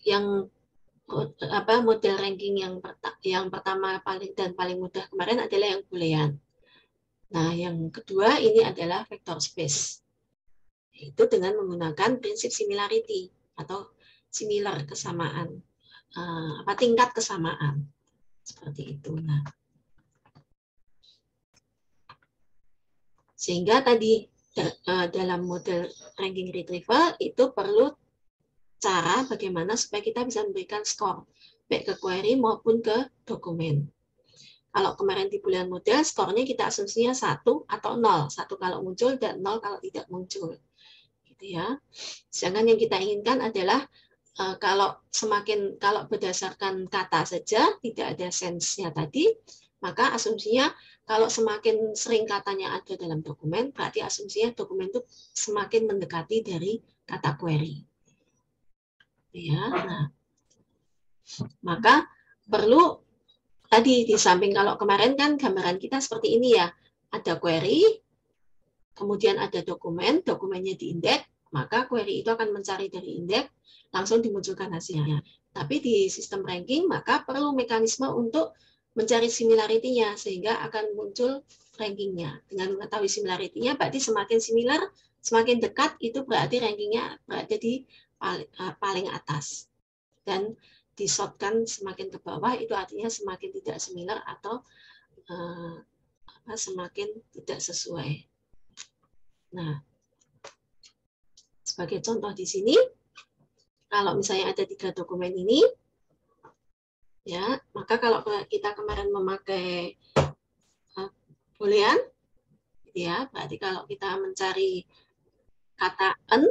yang model ranking yang pertama paling mudah kemarin adalah yang Boolean. Nah, yang kedua ini adalah vector space. Itu dengan menggunakan prinsip similarity atau similar kesamaan. Tingkat kesamaan. Seperti itu. Nah, sehingga tadi dalam model ranking retrieval itu perlu cara bagaimana supaya kita bisa memberikan skor baik ke query maupun ke dokumen. Kalau kemarin di Boolean model, skornya kita asumsinya 1 atau 0. 1 kalau muncul dan 0 kalau tidak muncul. Gitu ya. Sedangkan yang kita inginkan adalah kalau berdasarkan kata saja, tidak ada sense-nya tadi, maka asumsinya kalau semakin sering katanya ada dalam dokumen, berarti asumsinya dokumen itu semakin mendekati dari kata query. Ya, nah, maka perlu tadi di samping kalau kemarin kan gambaran kita seperti ini ya, ada query, kemudian ada dokumen, dokumennya diindeks, maka query itu akan mencari dari indeks, langsung dimunculkan hasilnya. Tapi di sistem ranking, maka perlu mekanisme untuk mencari similarity-nya, sehingga akan muncul rankingnya. Dengan mengetahui similarity-nya, berarti semakin similar, semakin dekat, itu berarti rankingnya berada di paling atas. Dan disortkan semakin ke bawah, itu artinya semakin tidak similar atau semakin tidak sesuai. Nah, sebagai contoh di sini, kalau misalnya ada 3 dokumen ini, ya, maka kalau kita kemarin memakai Boolean, ya, berarti kalau kita mencari kata n,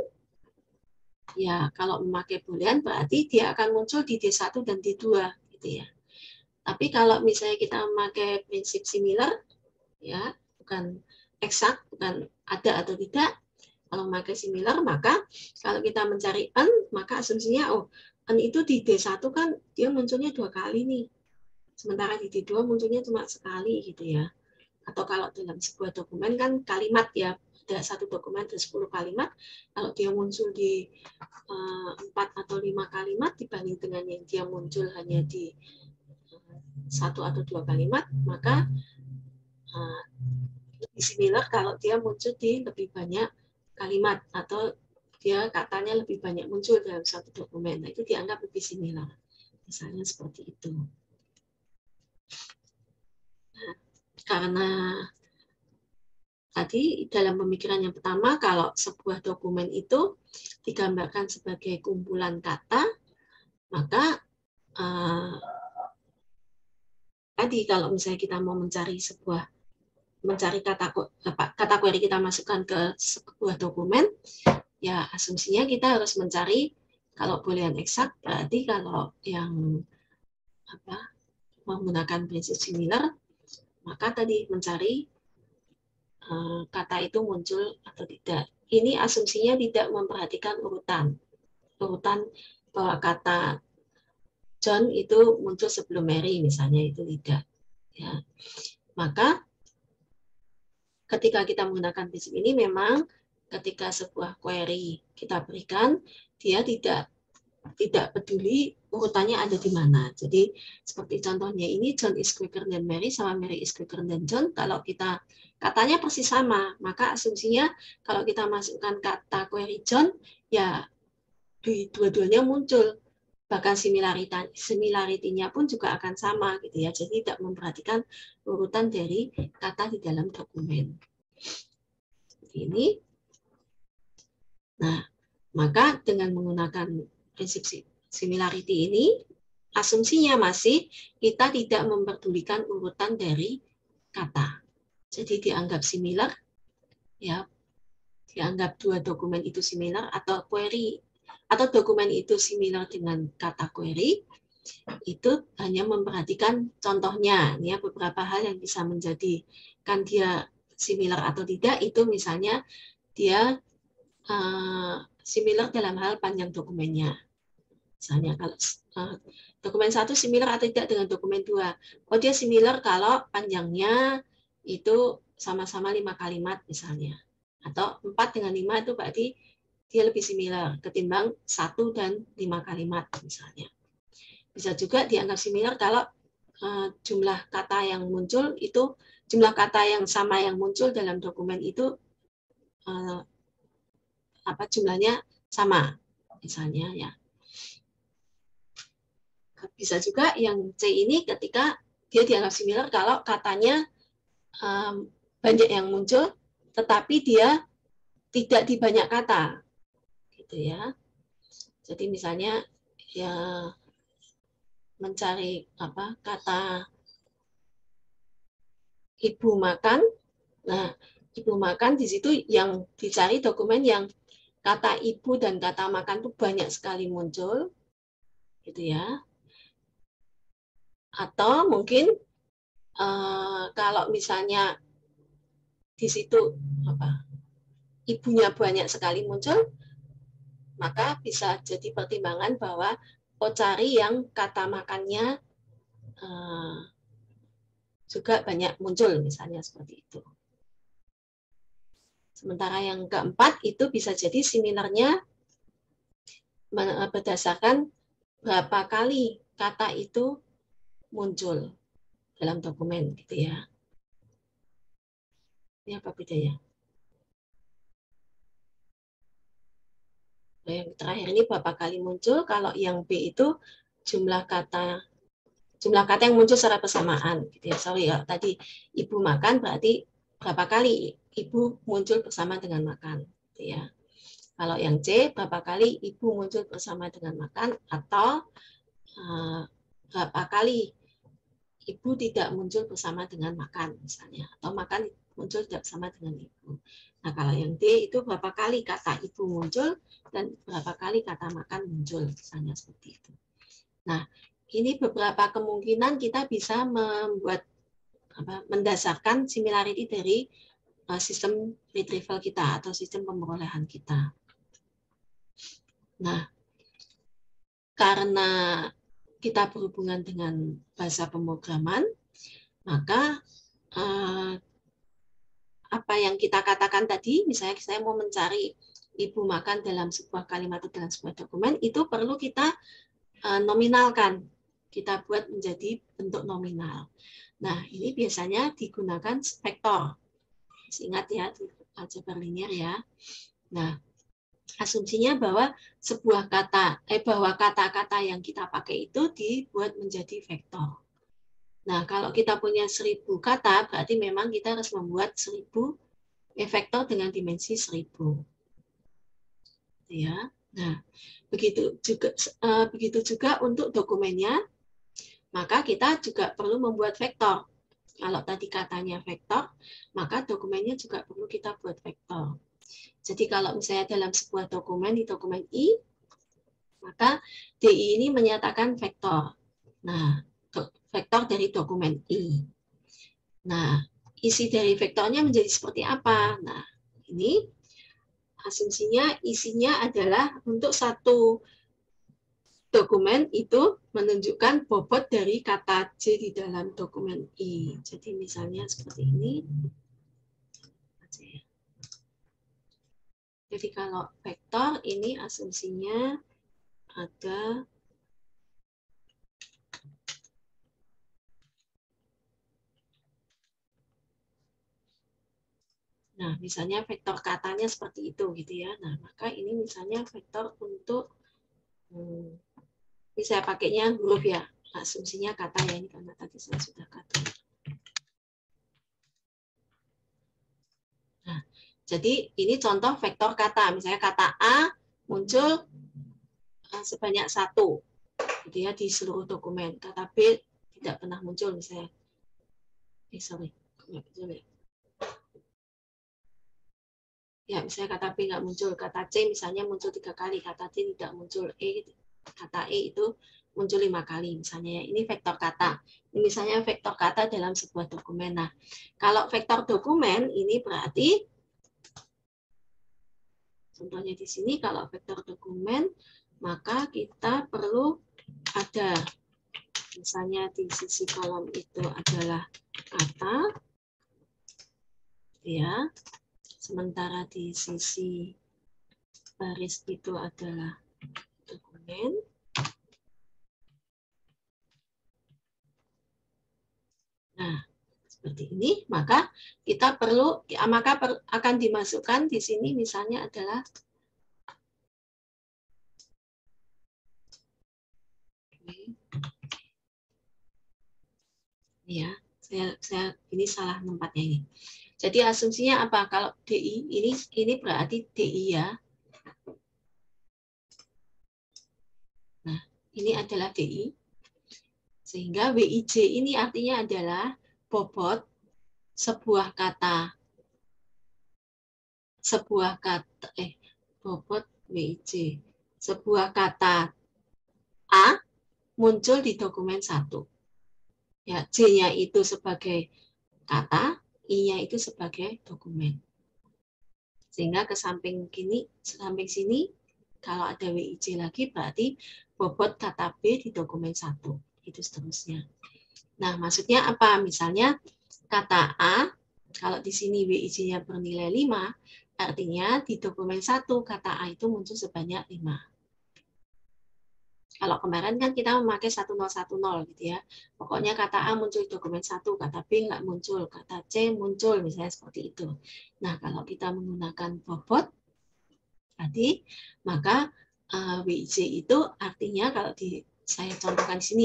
ya, kalau memakai Boolean berarti dia akan muncul di D1 dan D2, gitu ya. Tapi kalau misalnya kita memakai prinsip similar, ya, bukan eksak, bukan ada atau tidak. Kalau memakai similar, maka kalau kita mencari n, maka asumsinya, n itu di D1 kan dia munculnya 2 kali nih. Sementara di D2 munculnya cuma sekali gitu ya. Atau kalau dalam sebuah dokumen kan kalimat ya, ada satu dokumen ada 10 kalimat, kalau dia muncul di 4 atau 5 kalimat dibanding dengan yang dia muncul hanya di 1 atau 2 kalimat, maka lebih similar kalau dia muncul di lebih banyak kalimat atau dia katanya lebih banyak muncul dalam satu dokumen. Nah, itu dianggap lebih similar. Misalnya seperti itu. Nah, karena tadi dalam pemikiran yang pertama, kalau sebuah dokumen itu digambarkan sebagai kumpulan kata, maka tadi kalau misalnya kita mau mencari kata query kita masukkan ke sebuah dokumen, ya asumsinya kita harus mencari, kalau boolean eksak berarti kalau yang menggunakan prinsip similar, maka tadi mencari kata itu muncul atau tidak. Ini asumsinya tidak memperhatikan urutan bahwa kata John itu muncul sebelum Mary misalnya, itu tidak. Ya. Maka ketika kita menggunakan prinsip ini, memang ketika sebuah query kita berikan, dia tidak peduli urutannya ada di mana. Jadi seperti contohnya ini, John is quicker than Mary sama Mary is quicker than John. Kalau kita katanya persis sama, maka asumsinya kalau kita masukkan kata query John, ya dua-duanya muncul. Bahkan similarity-nya pun juga akan sama gitu ya. Jadi tidak memperhatikan urutan dari kata di dalam dokumen. Seperti ini. Nah, maka dengan menggunakan prinsip similarity ini, asumsinya masih kita tidak memperdulikan urutan dari kata. Jadi dianggap similar, ya, dianggap dua dokumen itu similar atau query atau dokumen itu similar dengan kata query, itu hanya memperhatikan contohnya. Ini ya, beberapa hal yang bisa menjadikan dia similar atau tidak, itu misalnya dia similar dalam hal panjang dokumennya. Misalnya kalau dokumen 1 similar atau tidak dengan dokumen 2. Oh, dia similar kalau panjangnya itu sama-sama 5 kalimat misalnya. Atau 4 dengan 5 itu berarti dia lebih similar ketimbang 1 dan 5 kalimat misalnya. Bisa juga dianggap similar kalau jumlah kata yang muncul itu, jumlah kata yang sama yang muncul dalam dokumen itu jumlahnya sama misalnya ya. Bisa juga yang C ini ketika dia dianggap similar kalau katanya banyak yang muncul tetapi dia tidak di banyak kata gitu ya. Jadi misalnya ya mencari kata ibu makan. Nah, ibu makan di situ yang dicari dokumen yang kata ibu dan kata makan itu banyak sekali muncul, gitu ya. Atau mungkin kalau misalnya di situ ibunya banyak sekali muncul, maka bisa jadi pertimbangan bahwa cari yang kata makannya juga banyak muncul, misalnya seperti itu. Sementara yang keempat itu bisa jadi similarnya berdasarkan berapa kali kata itu muncul dalam dokumen, gitu ya. Ini apa bedanya? Nah, yang terakhir ini berapa kali muncul, kalau yang B itu jumlah kata yang muncul secara bersamaan, gitu ya. Sorry, kalau tadi ibu makan berarti berapa kali ibu muncul bersama dengan makan, gitu ya. Kalau yang C, berapa kali ibu muncul bersama dengan makan, atau berapa kali ibu tidak muncul bersama dengan makan, misalnya, atau makan muncul tidak bersama dengan ibu. Nah, kalau yang D itu berapa kali kata ibu muncul dan berapa kali kata makan muncul, misalnya seperti itu. Nah, ini beberapa kemungkinan kita bisa membuat mendasarkan similarity dari sistem retrieval kita atau sistem pemerolehan kita. Nah, karena kita berhubungan dengan bahasa pemrograman, maka apa yang kita katakan tadi, misalnya saya mau mencari ibu makan dalam sebuah kalimat atau dalam sebuah dokumen, itu perlu kita nominalkan. Kita buat menjadi bentuk nominal. Nah, ini biasanya digunakan vektor. Ingat ya, di aljabar linear ya. Nah, asumsinya bahwa sebuah kata, bahwa kata-kata yang kita pakai itu dibuat menjadi vektor. Nah, kalau kita punya 1000 kata, berarti memang kita harus membuat 1000 vektor dengan dimensi 1000. Ya. Nah, begitu juga untuk dokumennya, maka kita juga perlu membuat vektor. Kalau tadi katanya vektor, maka dokumennya juga perlu kita buat vektor. Jadi kalau misalnya dalam sebuah dokumen, di dokumen I, maka DI ini menyatakan vektor. Nah, vektor dari dokumen I. Nah, isi dari vektornya menjadi seperti apa? Nah, ini asumsinya isinya adalah untuk satu dokumen itu menunjukkan bobot dari kata J di dalam dokumen I. Jadi misalnya seperti ini. Jadi kalau vektor ini asumsinya ada misalnya vektor katanya seperti itu gitu ya. Nah, maka ini misalnya vektor untuk ini saya pakainya huruf ya. Asumsinya kata ya, ini karena tadi saya sudah kata. Nah, jadi ini contoh vektor kata. Misalnya kata A muncul sebanyak 1 gitu ya di seluruh dokumen. Kata B tidak pernah muncul misalnya. Ya, misalnya kata B nggak muncul, kata C misalnya muncul 3 kali, kata D tidak muncul, kata E itu muncul 5 kali misalnya. Ini vektor kata. Ini misalnya vektor kata dalam sebuah dokumen. Nah, kalau vektor dokumen ini berarti contohnya di sini kalau vektor dokumen maka kita perlu ada misalnya di sisi kolom itu adalah kata ya. Sementara di sisi baris itu adalah dokumen. Nah, seperti ini, maka kita perlu, akan dimasukkan di sini misalnya adalah ya, saya ini salah tempatnya ini. Jadi asumsinya apa? Kalau DI ini berarti DI ya. Nah, ini adalah DI. Sehingga WIJ ini artinya adalah bobot sebuah kata bobot WIJ. Sebuah kata A muncul di dokumen 1. Ya, J-nya itu sebagai kata, I-nya itu sebagai dokumen. Sehingga ke samping sini, kalau ada WIJ lagi berarti bobot kata B di dokumen 1. Itu seterusnya. Nah, maksudnya apa? Misalnya kata A, kalau di sini WIJ-nya bernilai 5, artinya di dokumen 1 kata A itu muncul sebanyak 5. Kalau kemarin kan kita memakai 1010 gitu ya. Pokoknya kata A muncul di dokumen 1, kata B nggak muncul, kata C muncul, misalnya seperti itu. Nah, kalau kita menggunakan bobot tadi, maka WIJ itu artinya kalau saya contohkan di sini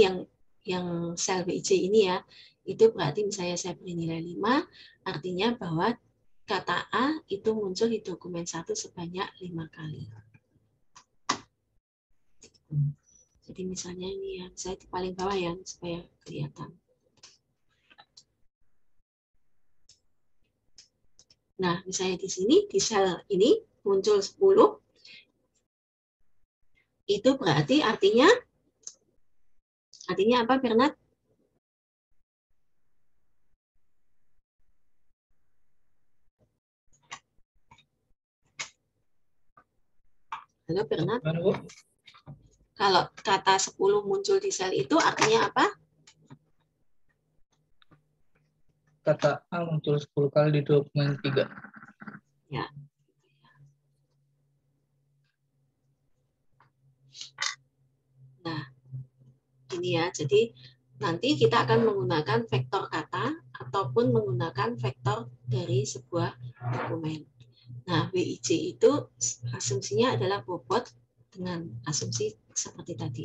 yang sel WIJ ini ya, itu berarti misalnya saya beri nilai 5, artinya bahwa kata A itu muncul di dokumen 1 sebanyak 5 kali. Jadi misalnya ini ya, saya di paling bawah ya, supaya kelihatan. Nah, misalnya di sini, di sel ini muncul 10, itu berarti artinya apa, Bernard? Halo, Bernard? Kalau kata 10 muncul di sel itu artinya apa? Kata A muncul 10 kali di dokumen 3. Ya. Nah, ini ya. Jadi nanti kita akan menggunakan vektor kata ataupun menggunakan vektor dari sebuah dokumen. Nah, WIJ itu asumsinya adalah bobot dengan asumsi seperti tadi.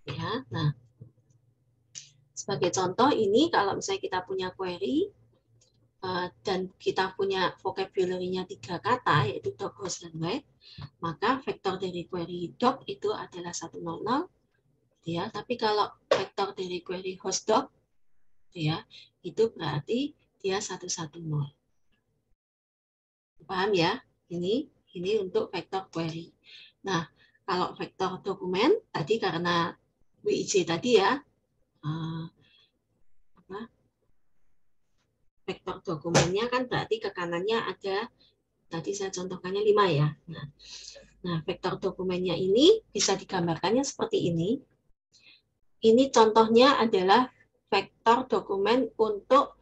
Ya, nah, sebagai contoh ini kalau misalnya kita punya query dan kita punya vocabulary-nya 3 kata, yaitu doc, host, dan web, maka vektor dari query doc itu adalah 100, ya. Tapi kalau vektor dari query host doc, ya, itu berarti dia 110. Paham ya? Ini untuk vektor query. Nah, kalau vektor dokumen tadi karena WIJ tadi ya, vektor dokumennya kan berarti ke kanannya ada, tadi saya contohkannya 5 ya. Nah, vektor dokumennya ini bisa digambarkannya seperti ini. Ini contohnya adalah vektor dokumen untuk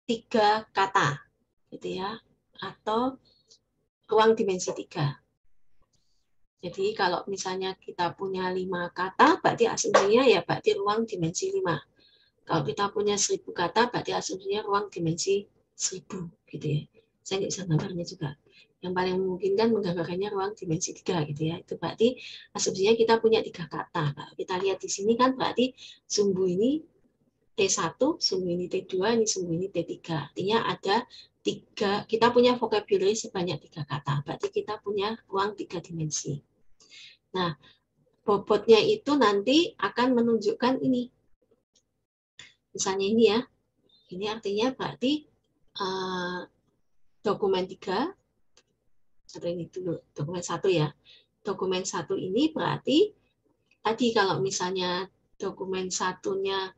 3 kata, gitu ya, atau ruang dimensi 3. Jadi kalau misalnya kita punya 5 kata, berarti asumsinya ya berarti ruang dimensi 5. Kalau kita punya 1000 kata, berarti asumsinya ruang dimensi 1000, gitu ya. Saya nggak bisa gambarnya juga. Yang paling memungkinkan menggambarkannya ruang dimensi 3, gitu ya. Itu berarti asumsinya kita punya 3 kata. Kalau kita lihat di sini kan berarti sumbu ini T1, sumbu ini T2, ini sumbu ini T3. Artinya ada 3, kita punya vocabulary sebanyak 3 kata. Berarti kita punya ruang 3 dimensi. Nah, bobotnya itu nanti akan menunjukkan ini. Misalnya ini ya. Ini artinya berarti dokumen 3, atau ini dulu, dokumen 1 ya. Dokumen 1 ini berarti tadi kalau misalnya dokumen 1-nya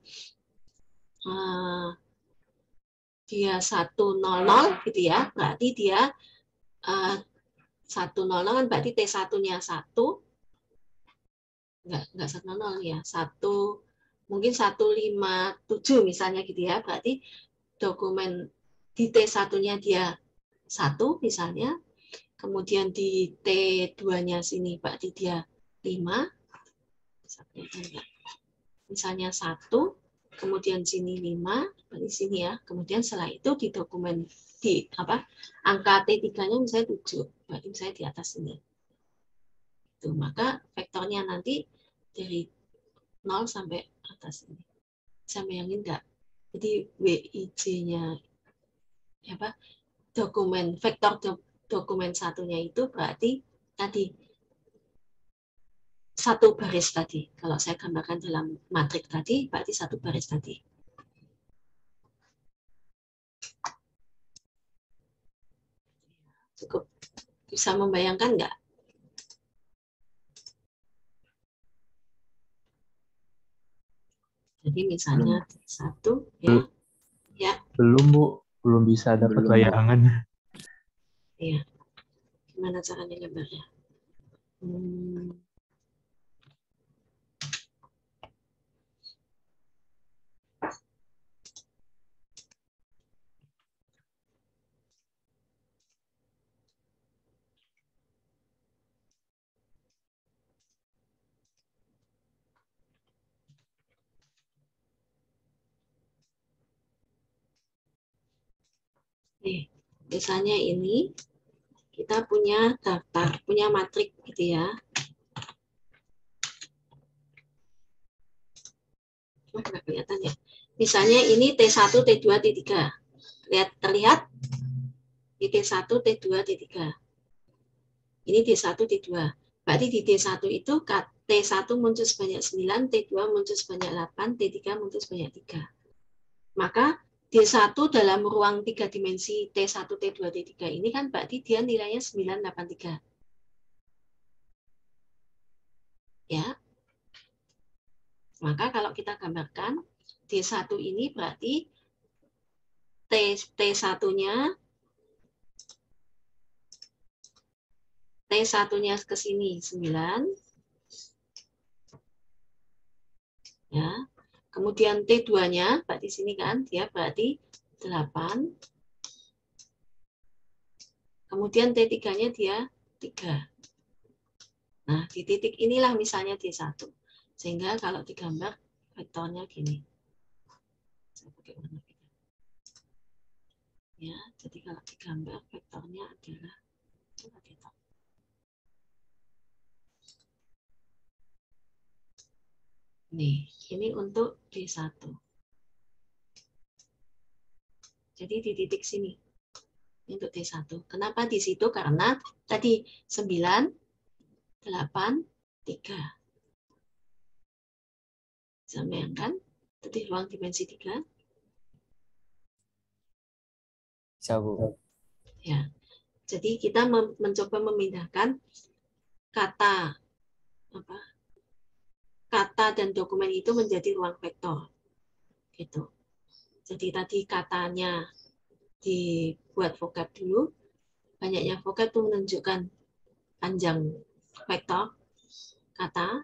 dia 100 gitu ya, berarti dia 100 kan berarti T1-nya 1, enggak 100 ya, 1 mungkin 157 misalnya gitu ya, berarti dokumen di T1-nya dia 1 misalnya, kemudian di T2-nya sini berarti dia 5, bisa kelihatan nggak? Misalnya 1, kemudian sini 5, berarti sini ya. Kemudian setelah itu di dokumen di angka T3-nya misalnya 7, berarti misalnya di atas ini. Tuh, maka vektornya nanti dari 0 sampai atas ini. Bisa bayangin nggak? Jadi WIJ-nya dokumen vektor dokumen satunya itu berarti tadi satu baris tadi. Kalau saya gambarkan dalam matrik tadi, berarti satu baris tadi. Cukup bisa membayangkan nggak? Jadi misalnya satu ya. Belum Bu, belum bisa dapat bayangan. Iya. Gimana caranya gambarnya? Nih, misalnya ini kita punya daftar, punya matrik gitu ya. Nggak kelihatan ya. Misalnya ini T1, T2, T3. Terlihat? Di T1, T2, T3. Ini D1, T2. Berarti di D1 itu T1 muncul sebanyak 9, T2 muncul sebanyak 8, T3 muncul sebanyak 3. Maka D1 dalam ruang 3 dimensi T1, T2, T3 ini kan berarti dia nilainya 983. Ya. Maka kalau kita gambarkan D1 ini berarti T1-nya T1-nya ke sini 9. Ya. Kemudian T2-nya berarti sini kan dia berarti 8. Kemudian T3-nya dia 3. Nah, di titik inilah misalnya D1. Sehingga kalau digambar vektornya gini. Saya pakai warna beda. Ya, jadi kalau digambar vektornya adalah nih, ini untuk D1. Jadi di titik sini untuk D1. Kenapa di situ? Karena tadi 9, 8, 3. Bisa bayangkan? Itu di ruang dimensi 3. Bisa Bu. Ya. Jadi kita mencoba memindahkan kata dan dokumen itu menjadi ruang vektor. Gitu. Jadi tadi katanya dibuat vocab dulu. Banyaknya vocab itu menunjukkan panjang vektor kata.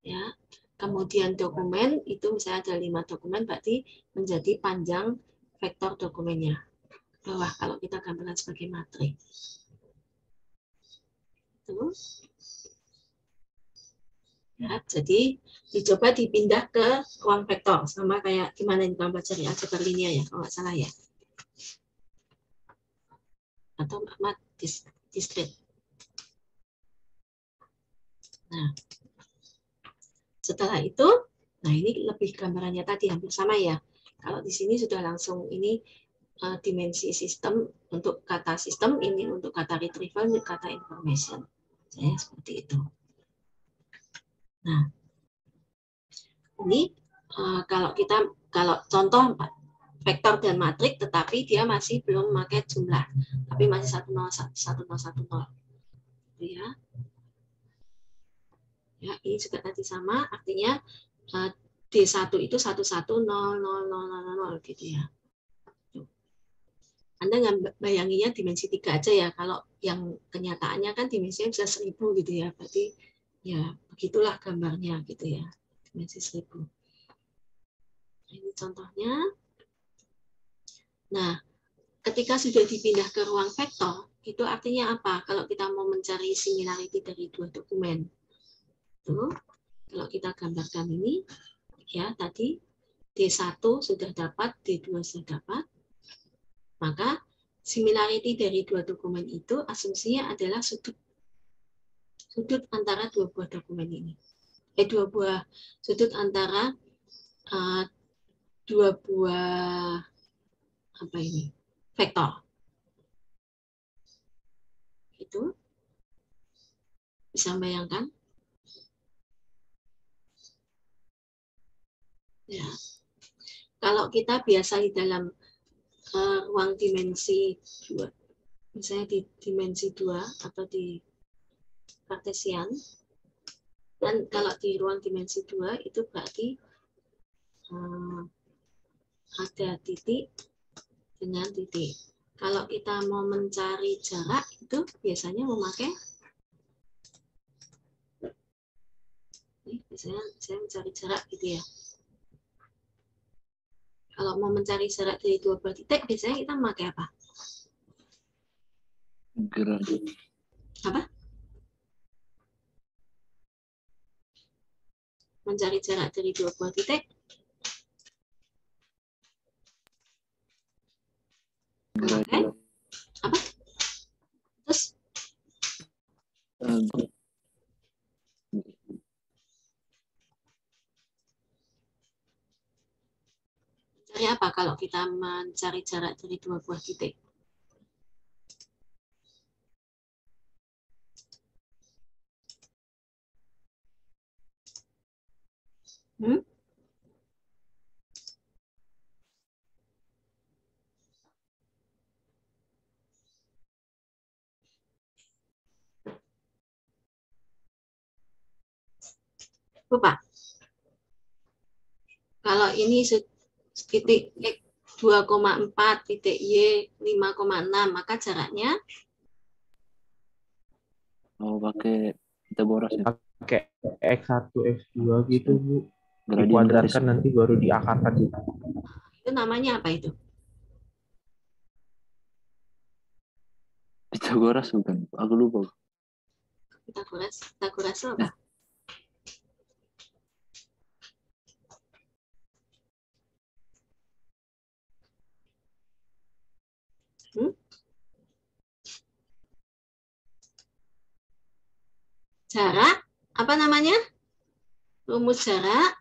Ya. Kemudian dokumen itu misalnya ada 5 dokumen berarti menjadi panjang vektor dokumennya. Bawah kalau kita gambarkan sebagai matrik. Itu. Ya, jadi dicoba dipindah ke ruang vektor sama kayak gimana ini gambar cari aljabar linear ya kalau nggak salah ya. Atau mat diskret. Nah, setelah itu, nah ini lebih gambarannya tadi hampir sama ya. Kalau di sini sudah langsung ini dimensi sistem untuk kata sistem, ini untuk kata retrieval, kata information. Ya, seperti itu. Nah, ini kalau contoh vektor dan matrik, tetapi dia masih belum memakai jumlah, tapi masih 10110. Ya. Ya, ini juga tadi sama, artinya D1 itu 1100000 gitu ya. Anda nggak bayanginya dimensi 3 aja ya, kalau yang kenyataannya kan dimensinya bisa 1000 gitu ya, berarti ya begitulah gambarnya gitu ya, dimensi 1000. Ini contohnya. Nah, ketika sudah dipindah ke ruang vektor, Itu artinya apa? Kalau kita mau mencari similarity dari dua dokumen. Tuh, kalau kita gambarkan ini, ya tadi D1 sudah dapat, D2 sudah dapat, maka similarity dari dua dokumen itu asumsinya adalah sudut antara dua buah dokumen ini. Dua buah sudut antara dua buah apa ini? Vektor. Itu bisa bayangkan? Ya. Kalau kita biasa di dalam ruang dimensi 2, misalnya di dimensi 2 atau di kartesian, dan kalau di ruang dimensi 2 itu berarti ada titik dengan titik. Kalau kita mau mencari jarak itu biasanya memakai biasanya saya mencari jarak gitu ya. Kalau mau mencari jarak dari dua buah titik biasanya kita memakai apa? Gradient. Apa? Mencari jarak dari dua buah titik. Memakai apa? Terus mencari apa kalau kita mencari jarak dari dua buah titik? Lupa. Kalau ini titik X 2,4, titik Y 5,6, maka jaraknya pakai Pythagoras ya. Pakai X1, X2 gitu, Bu. Gradient garis. Dikuadratkan nanti baru diakarkan gitu. itu namanya apa itu? Pythagoras bukan? Aku lupa. Pythagoras itu apa? Jarak, apa namanya? Rumus jarak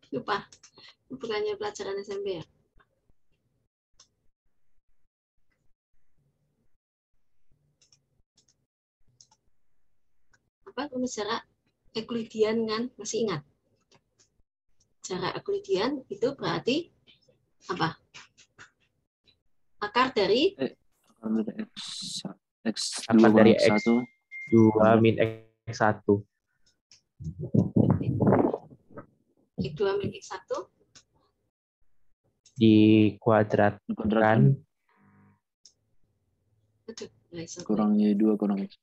lupa, bukannya pelajaran SMP ya? Apa rumus jarak Euclidean kan? Masih ingat? Jarak Euclidean itu berarti apa? Akar dari X2 dari X1 X2 min X1. X2 min X1 Dikuadratkan kurang Y2 kurang X.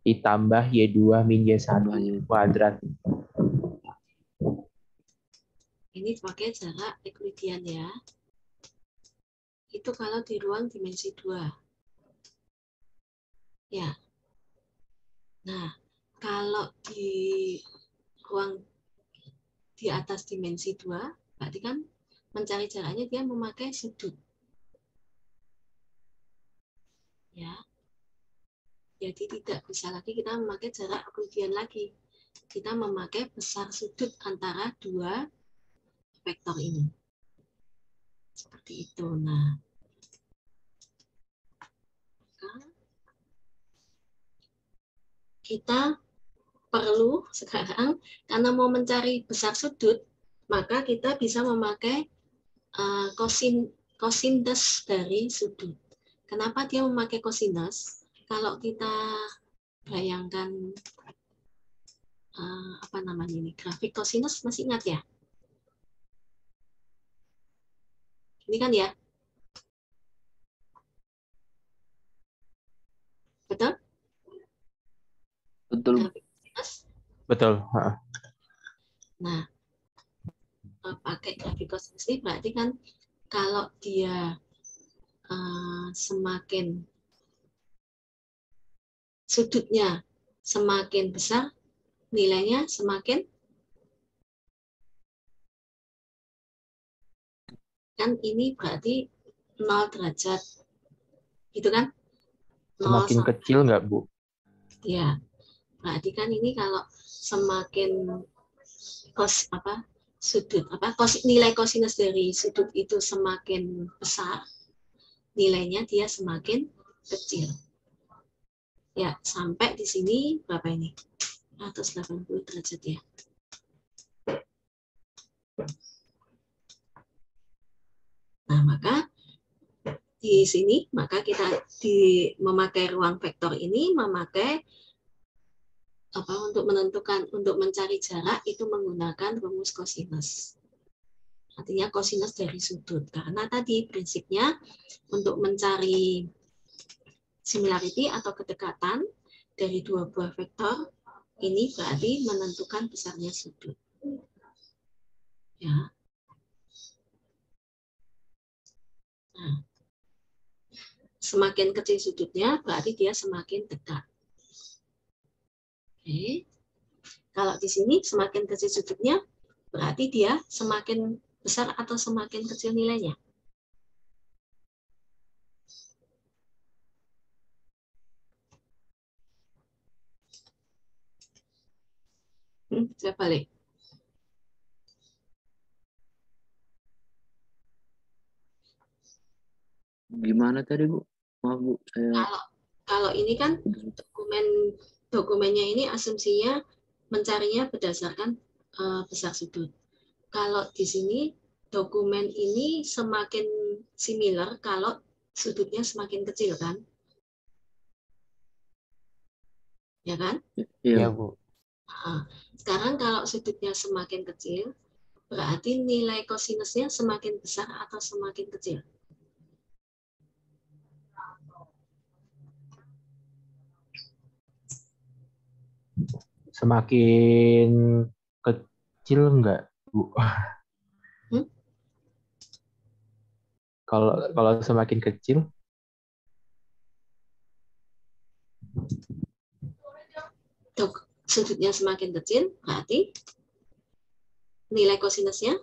Ditambah Y2 min Y1 kuadrat. Ini pakai jarak Euclidean ya. Itu kalau di ruang dimensi 2. Ya. Nah, kalau di ruang di atas dimensi 2, berarti kan mencari jaraknya dia memakai sudut. Ya. Jadi tidak bisa lagi kita memakai jarak Euclidean lagi. Kita memakai besar sudut antara dua vektor ini. Seperti itu. Nah, kita perlu sekarang, karena mau mencari besar sudut, maka kita bisa memakai cosinus dari sudut. Kenapa dia memakai cosinus? Kalau kita bayangkan apa namanya ini, grafik cosinus masih ingat ya? Ini kan ya? Betul? Betul. Grafik cosinus. Betul. Nah, kosinus ini berarti kan kalau dia semakin sudutnya semakin besar, nilainya semakin, kan ini berarti 0 derajat, gitu kan? 0 Semakin sampai, kecil nggak, Bu? ya, berarti kan ini kalau semakin nilai kosinus dari sudut itu semakin besar, nilainya dia semakin kecil. Ya, sampai di sini berapa ini? 180 derajat ya. Nah, maka di sini maka kita memakai ruang vektor ini memakai untuk mencari jarak itu menggunakan rumus kosinus. Artinya kosinus dari sudut. Karena tadi prinsipnya untuk mencari similarity atau kedekatan dari dua buah vektor ini berarti menentukan besarnya sudut. Ya. Nah, semakin kecil sudutnya berarti dia semakin dekat. Oke. Kalau di sini semakin kecil sudutnya berarti dia semakin besar atau semakin kecil nilainya? Saya balik. Gimana tadi, Bu? Maaf, Bu. Saya Kalau ini kan dokumennya ini asumsinya mencarinya berdasarkan besar sudut. Kalau di sini dokumen ini semakin similar kalau sudutnya semakin kecil kan? Ya kan? Iya, iya. Bu. Sekarang kalau sudutnya semakin kecil, berarti nilai kosinusnya semakin besar atau semakin kecil? Semakin kecil nggak, Bu? Kalau semakin kecil, sudutnya semakin kecil, berarti nilai kosinusnya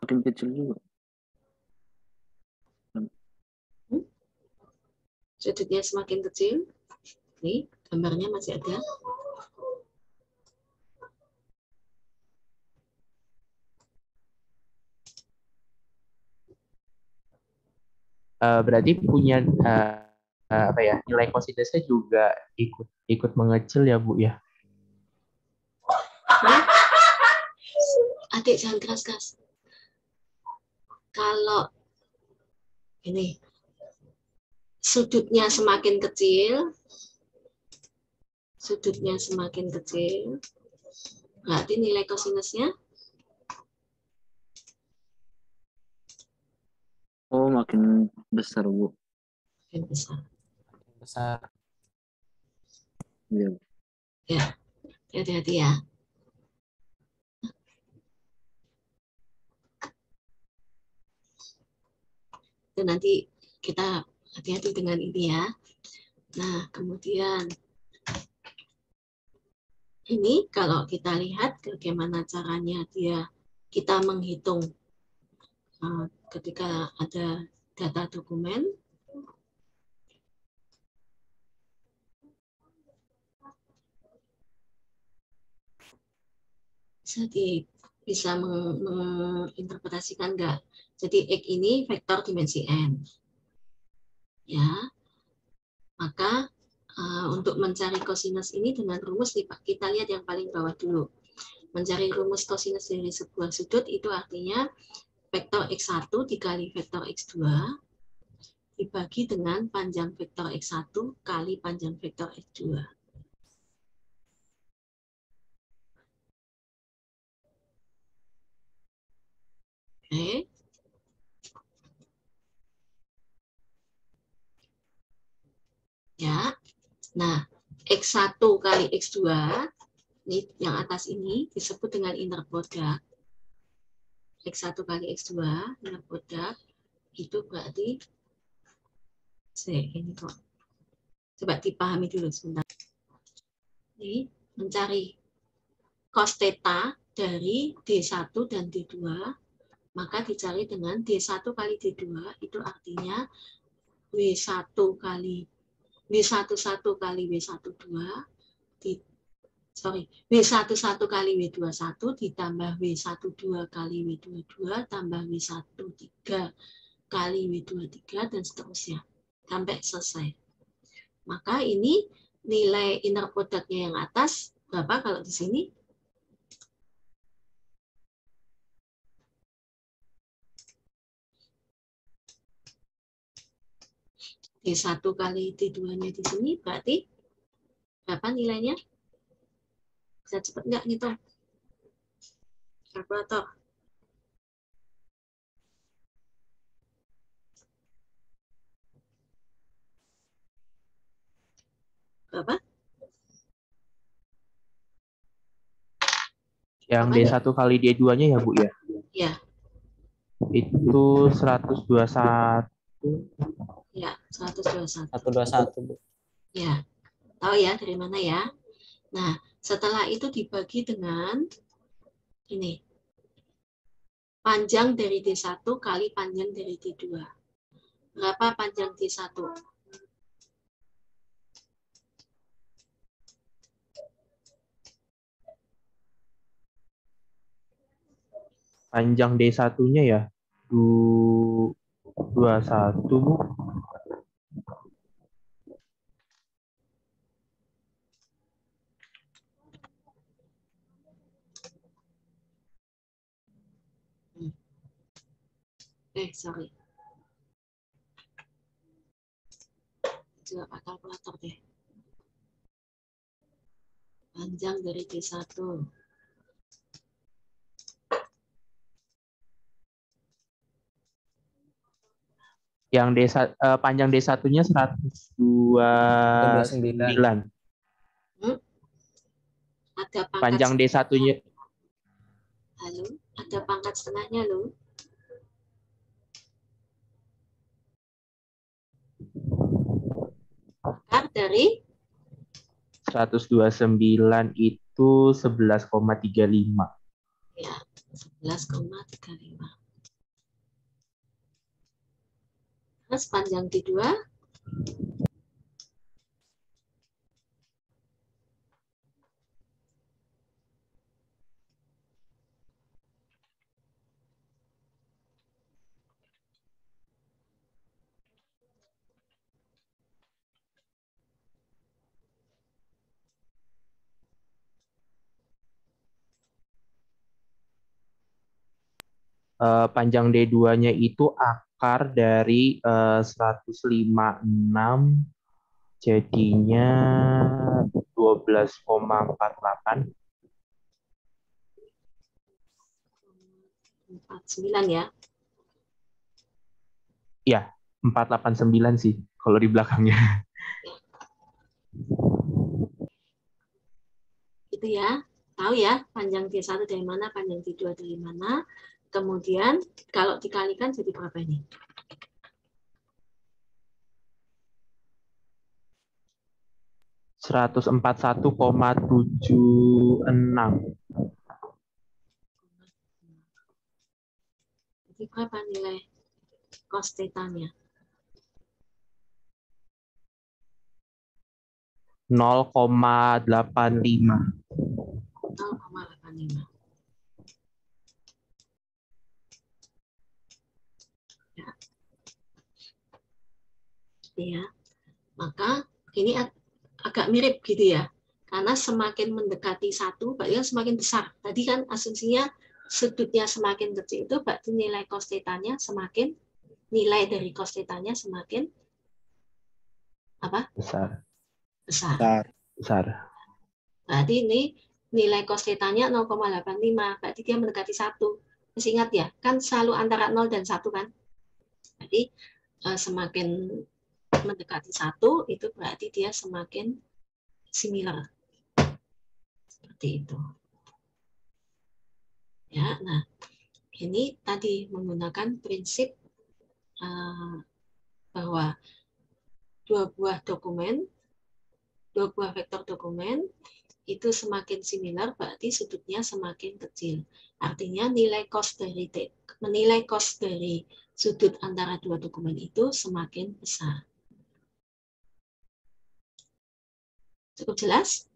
Makin kecil juga. sudutnya semakin kecil. Nih, gambarnya masih ada. berarti punya nilai kosinusnya juga ikut mengecil ya, Bu ya? Adik jangan keras-keras. Kalau ini sudutnya semakin kecil, berarti nilai kosinusnya makin besar, Bu. makin besar. Besar. Iya. Ya, hati-hati ya. Dan nanti kita hati-hati dengan ini ya. Nah, kemudian ini kalau kita lihat bagaimana caranya kita menghitung ketika ada data dokumen. Jadi bisa menginterpretasikan nggak? Jadi X ini vektor dimensi N. Ya, maka untuk mencari kosinus ini dengan rumus kita lihat yang paling bawah dulu. Mencari rumus kosinus dari sebuah sudut itu artinya vektor X1 dikali vektor X2 dibagi dengan panjang vektor X1 kali panjang vektor X2. Oke. Ya. Nah, X1 kali X2, ini yang atas ini disebut dengan inner product. X1 kali X2, inner product, itu berarti, ini kok. Coba dipahami dulu sebentar. Ini mencari cos theta dari D1 dan D2, maka dicari dengan D1 kali D2, itu artinya W11 kali W11 kali W12, W11 kali W21 ditambah W12 kali W22 tambah W13 kali W23 dan seterusnya sampai selesai. Maka ini nilai inner product-nya yang atas berapa kalau di sini? D1 kali D2-nya di sini berarti berapa nilainya? Bisa cepat nggak ngitung? Kalkulator. Berapa? Yang D1 kali D2-nya ya, Bu, ya? Ya. Itu 121. Ya, 121. 121, Bu. Ya, tahu ya dari mana ya? Nah, setelah itu dibagi dengan ini. Panjang dari D1 kali panjang dari D2. Berapa panjang D1? Panjang D1-nya ya 21, Bu. Sorry. Coba pakai kalkulator deh. Panjang dari D1. Yang panjang D1-nya 129. Ada pangkat Panjang D1-nya. Halo, ada pangkat setengahnya loh. Akar dari 129 itu 11,35. ya 11,35. Terus panjang D2 Panjang D2-nya itu akar dari 156 jadinya 12,48. 49 ya. Iya, 489 sih kalau di belakangnya. Itu ya. Tahu ya panjang D1 dari mana, panjang D2 dari mana. Kemudian kalau dikalikan jadi berapa ini? $141,76. Jadi berapa nilai cos theta-nya? 0,85. 0,85. Ya. Maka ini agak mirip gitu ya. Karena semakin mendekati 1, berarti semakin besar. Tadi kan asumsinya sudutnya semakin kecil itu berarti nilai cos theta-nya semakin, nilai dari cos theta-nya semakin apa? Besar. Besar. Berarti ini nilai cos theta-nya 0,85, berarti dia mendekati 1. Masih ingat ya? Kan selalu antara 0 dan 1 kan? Jadi semakin mendekati 1 itu berarti dia semakin similar. Seperti itu. Ya, nah ini tadi menggunakan prinsip bahwa dua buah vektor dokumen itu semakin similar berarti sudutnya semakin kecil. Artinya nilai cost dari sudut antara dua dokumen itu semakin besar. Cukup jelas?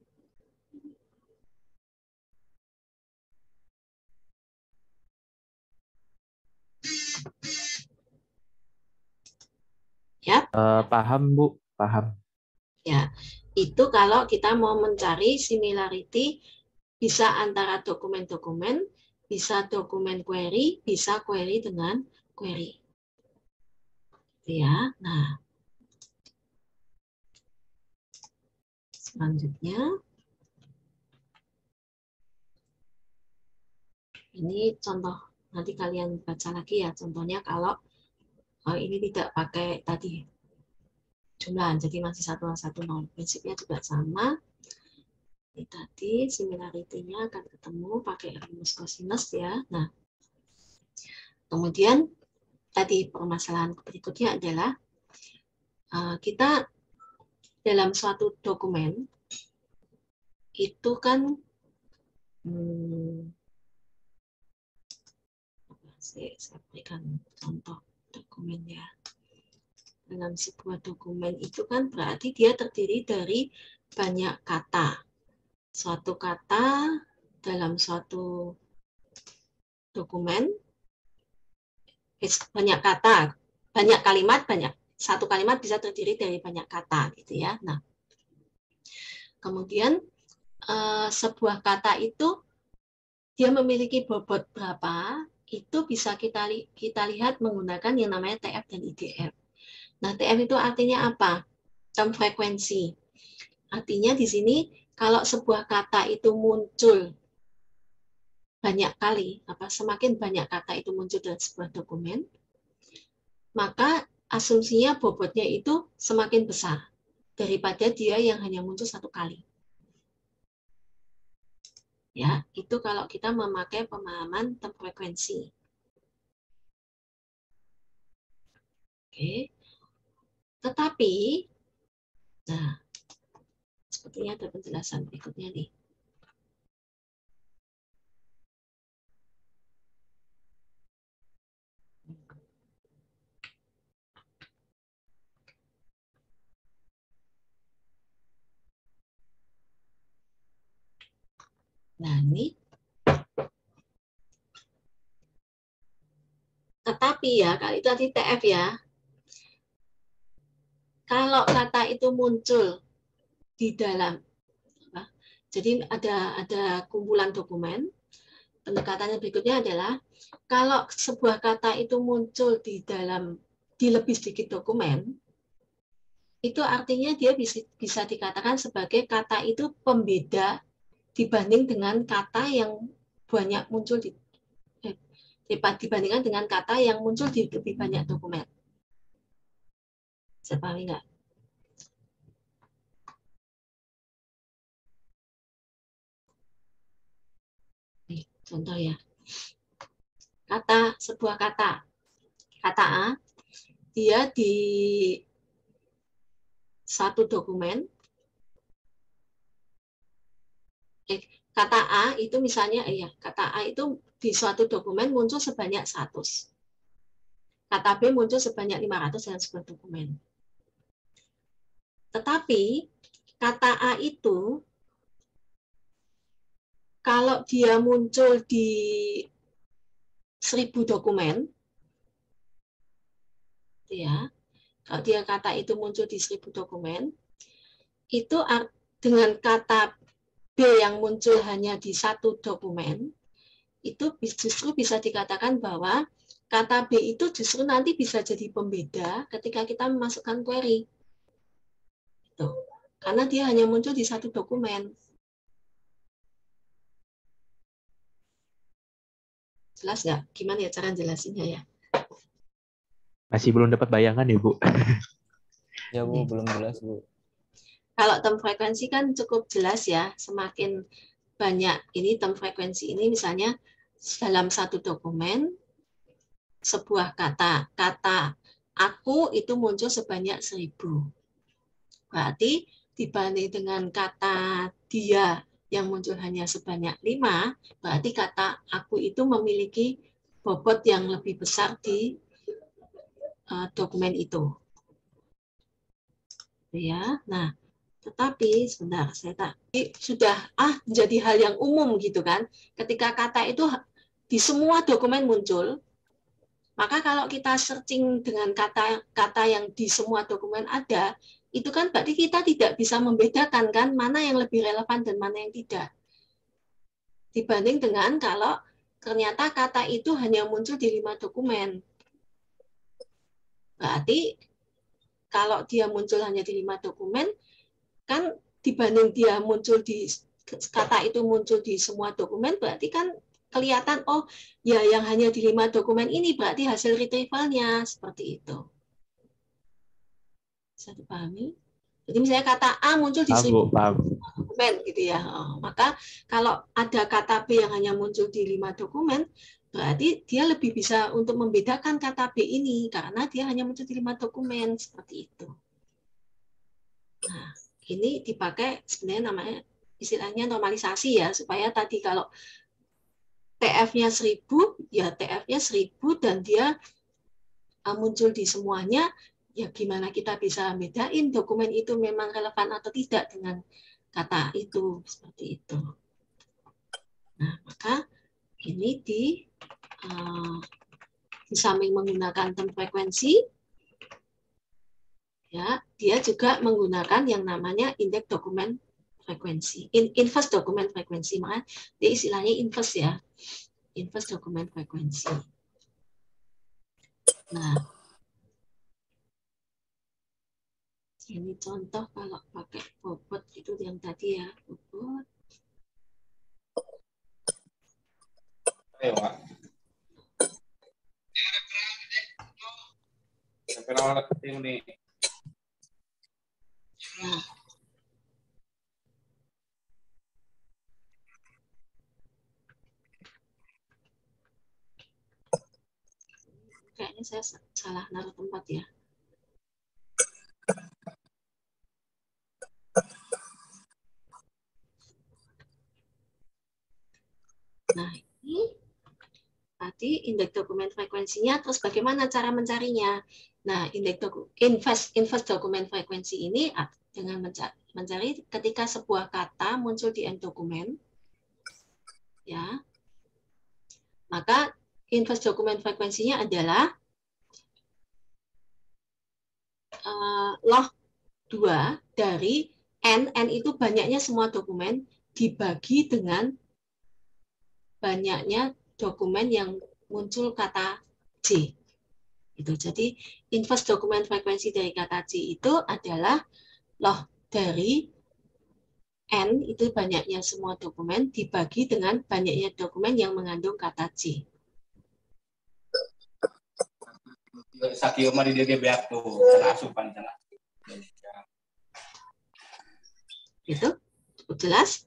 Ya. Paham, Bu. Paham. Ya, itu kalau kita mau mencari similarity bisa antara dokumen-dokumen, bisa dokumen query, bisa query dengan query. Ya, nah. Selanjutnya, ini contoh, nanti kalian baca lagi ya, contohnya kalau ini tidak pakai tadi jumlah, jadi masih 1, 1, 0. Prinsipnya juga sama. Ini tadi similarity-nya akan ketemu pakai rumus cosinus ya. Nah, kemudian tadi permasalahan berikutnya adalah kita dalam suatu dokumen itu kan saya berikan contoh dokumen ya. Dalam sebuah dokumen itu kan berarti dia terdiri dari banyak kata. Suatu kata dalam suatu dokumen, banyak kata, banyak kalimat, satu kalimat bisa terdiri dari banyak kata gitu ya. Nah, kemudian sebuah kata itu dia memiliki bobot berapa, itu bisa kita lihat menggunakan yang namanya TF dan IDF. Nah, TF itu artinya apa? Term frekuensi. Artinya di sini kalau sebuah kata itu muncul banyak kali, semakin banyak kata itu muncul dalam sebuah dokumen, maka asumsinya bobotnya itu semakin besar daripada dia yang hanya muncul satu kali. Ya, itu kalau kita memakai pemahaman term frekuensi. Oke. Tetapi, nah, sepertinya ada penjelasan berikutnya nih. Nah, ini. Tetapi ya, kali itu tadi TF ya. Kalau kata itu muncul di dalam, jadi ada kumpulan dokumen, pendekatannya berikutnya adalah kalau sebuah kata itu muncul di lebih sedikit dokumen, itu artinya dia bisa dikatakan sebagai kata itu pembeda dibanding dengan kata yang banyak muncul dibandingkan dengan kata yang muncul di lebih banyak dokumen. Saya pahami nggak? Nih, contoh ya. Sebuah kata A, dia di satu dokumen, kata A itu misalnya, kata A itu di suatu dokumen muncul sebanyak 100. Kata B muncul sebanyak 500 dalam sebuah dokumen. Tetapi kata A itu kalau dia muncul di 1000 dokumen, ya, kalau dia kata itu muncul di 1000 dokumen, itu dengan kata B yang muncul hanya di satu dokumen, itu justru bisa dikatakan bahwa kata B itu justru nanti bisa jadi pembeda ketika kita memasukkan query. Tuh. Karena dia hanya muncul di satu dokumen. Jelas nggak? Gimana ya cara jelasinnya ya? Masih belum dapat bayangan ya, Bu? Ya, Bu, belum jelas, Bu. Kalau term frekuensi kan cukup jelas ya, semakin banyak ini term frekuensi ini misalnya dalam satu dokumen sebuah kata aku itu muncul sebanyak 1000. Berarti dibanding dengan kata dia yang muncul hanya sebanyak 5, berarti kata aku itu memiliki bobot yang lebih besar di dokumen itu. Ya, nah, tetapi sebentar, sudah menjadi hal yang umum gitu kan. Ketika kata itu di semua dokumen muncul, maka kalau kita searching dengan kata yang di semua dokumen ada, itu kan berarti kita tidak bisa membedakan kan mana yang lebih relevan dan mana yang tidak. Dibanding dengan kalau ternyata kata itu hanya muncul di 5 dokumen. Berarti kalau dia muncul hanya di 5 dokumen, kan dibanding dia muncul di kata itu muncul di semua dokumen, berarti kan kelihatan, oh ya yang hanya di 5 dokumen ini berarti hasil retrievalnya seperti itu. Bisa dipahami? Jadi misalnya kata A muncul di 1000 dokumen gitu ya. Maka kalau ada kata B yang hanya muncul di 5 dokumen, berarti dia lebih bisa untuk membedakan kata B ini karena dia hanya muncul di 5 dokumen seperti itu. Nah, ini dipakai sebenarnya namanya istilahnya normalisasi ya, supaya tadi kalau TF-nya 1000, ya TF-nya 1000 dan dia muncul di semuanya, ya gimana kita bisa bedain dokumen itu memang relevan atau tidak dengan kata itu, seperti itu. Nah, maka ini di samping menggunakan term frekuensi, ya, dia juga menggunakan yang namanya indeks dokumen frekuensi, inverse dokumen frekuensi, makanya dia istilahnya inverse ya, inverse dokumen frekuensi. Nah, ini contoh kalau pakai bobot itu yang tadi ya, bobot. Ayo, Pak. Ini. Nah, kayaknya saya salah naruh tempat ya. Nah, ini tadi indeks dokumen frekuensinya, terus bagaimana cara mencarinya? Nah, inverse dokumen frekuensi ini dengan mencari ketika sebuah kata muncul di n dokumen, ya, maka inverse dokumen frekuensinya adalah log 2 dari n itu banyaknya semua dokumen dibagi dengan banyaknya dokumen yang muncul kata J. Itu. Jadi inverse dokumen frekuensi dari kata J itu adalah log dari n itu banyaknya semua dokumen dibagi dengan banyaknya dokumen yang mengandung kata J. Sakio mari dia beak tuh, asupan sana. Itu cukup jelas?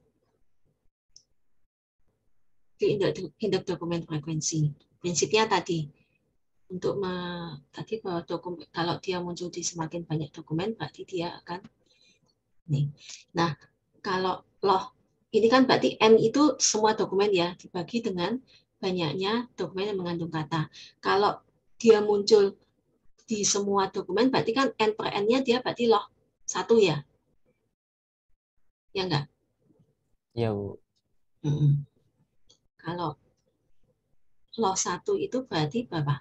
Di indeks dokumen frekuensi. Prinsipnya tadi untuk tadi bahwa dokumen kalau dia muncul di semakin banyak dokumen berarti dia akan nih. Nah, kalau loh ini kan berarti n itu semua dokumen ya dibagi dengan banyaknya dokumen yang mengandung kata. Kalau dia muncul di semua dokumen berarti kan n per n-nya dia berarti log 1 ya. Ya enggak? Iya, Bu. Kalau log 1 itu berarti berapa?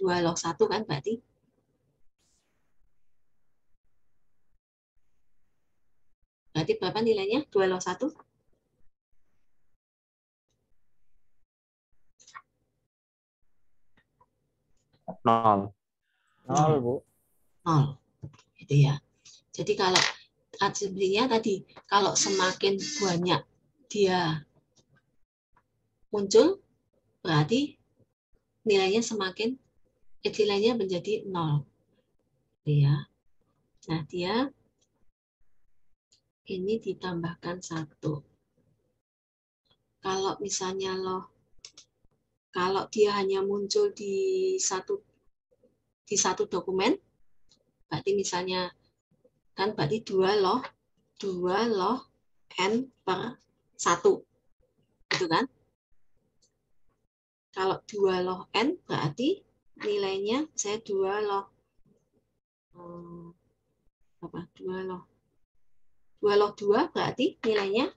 2 log 1 kan berarti? Berarti berapa nilainya? 2 log 1? 0. 0, Bu. 0. Gitu ya. Jadi kalau sebenarnya tadi kalau semakin banyak dia muncul berarti nilainya menjadi 0. Ya. Nah, dia ini ditambahkan 1. Kalau misalnya kalau dia hanya muncul di satu dokumen, berarti misalnya kan berarti 2 log n per 1. Gitu kan? Kalau 2 log n berarti nilainya saya 2 log 2 log 2 berarti nilainya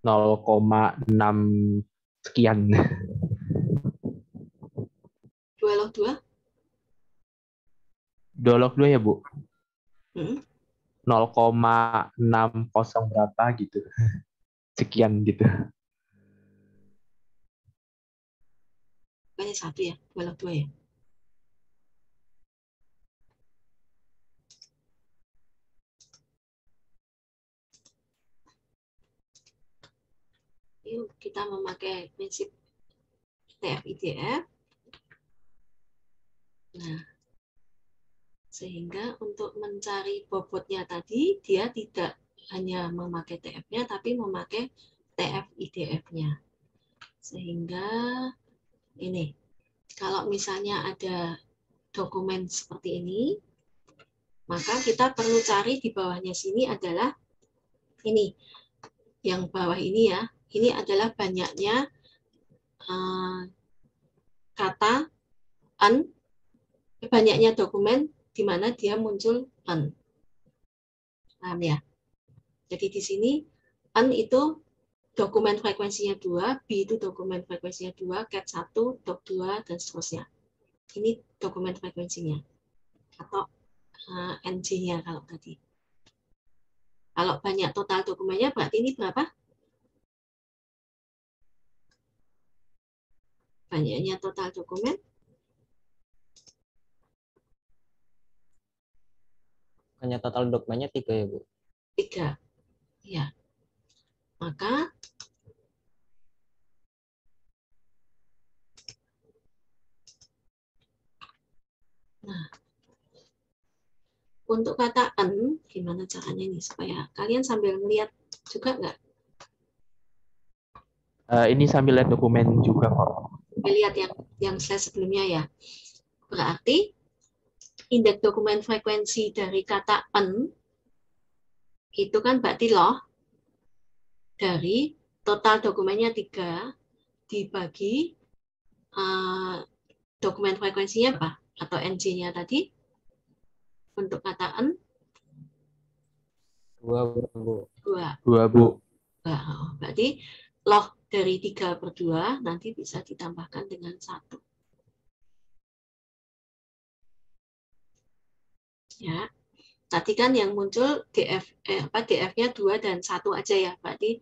0,6 sekian. 2 log 2. 2 log 2 ya, Bu? Hmm. 0,60 berapa gitu. Sekian gitu. Bukannya 1 ya, 2 log 2 ya. Yuk kita memakai prinsip TF-IDF. Nah, sehingga untuk mencari bobotnya tadi, dia tidak hanya memakai TF-nya, tapi memakai TF-IDF-nya. Sehingga ini, kalau misalnya ada dokumen seperti ini, maka kita perlu cari di bawahnya sini adalah ini, yang bawah ini ya, ini adalah banyaknya kata an, banyaknya dokumen di mana dia muncul an. Paham ya? Jadi di sini an itu dokumen frekuensinya 2, B itu dokumen frekuensinya 2, cat 1, doc 2, dan seterusnya. Ini dokumen frekuensinya. Atau NG-nya kalau tadi. Kalau banyak total dokumennya berarti ini berapa? Banyaknya total dokumen. Hanya total dokumennya 3 ya, Bu? 3. Ya. Maka untuk kata en, gimana caranya nih supaya kalian sambil melihat juga nggak? Ini sambil lihat dokumen juga kok. Lihat yang slide sebelumnya ya. Berarti indeks dokumen frekuensi dari kata en itu kan berarti loh dari total dokumennya 3 dibagi dokumen frekuensinya apa? Atau NG-nya tadi untuk kata en 2, Bu. 2. 2, Bu. Berarti log dari 3/2 nanti bisa ditambahkan dengan 1. Ya. Tadi kan yang muncul DF-nya 2 dan 1 aja ya. Berarti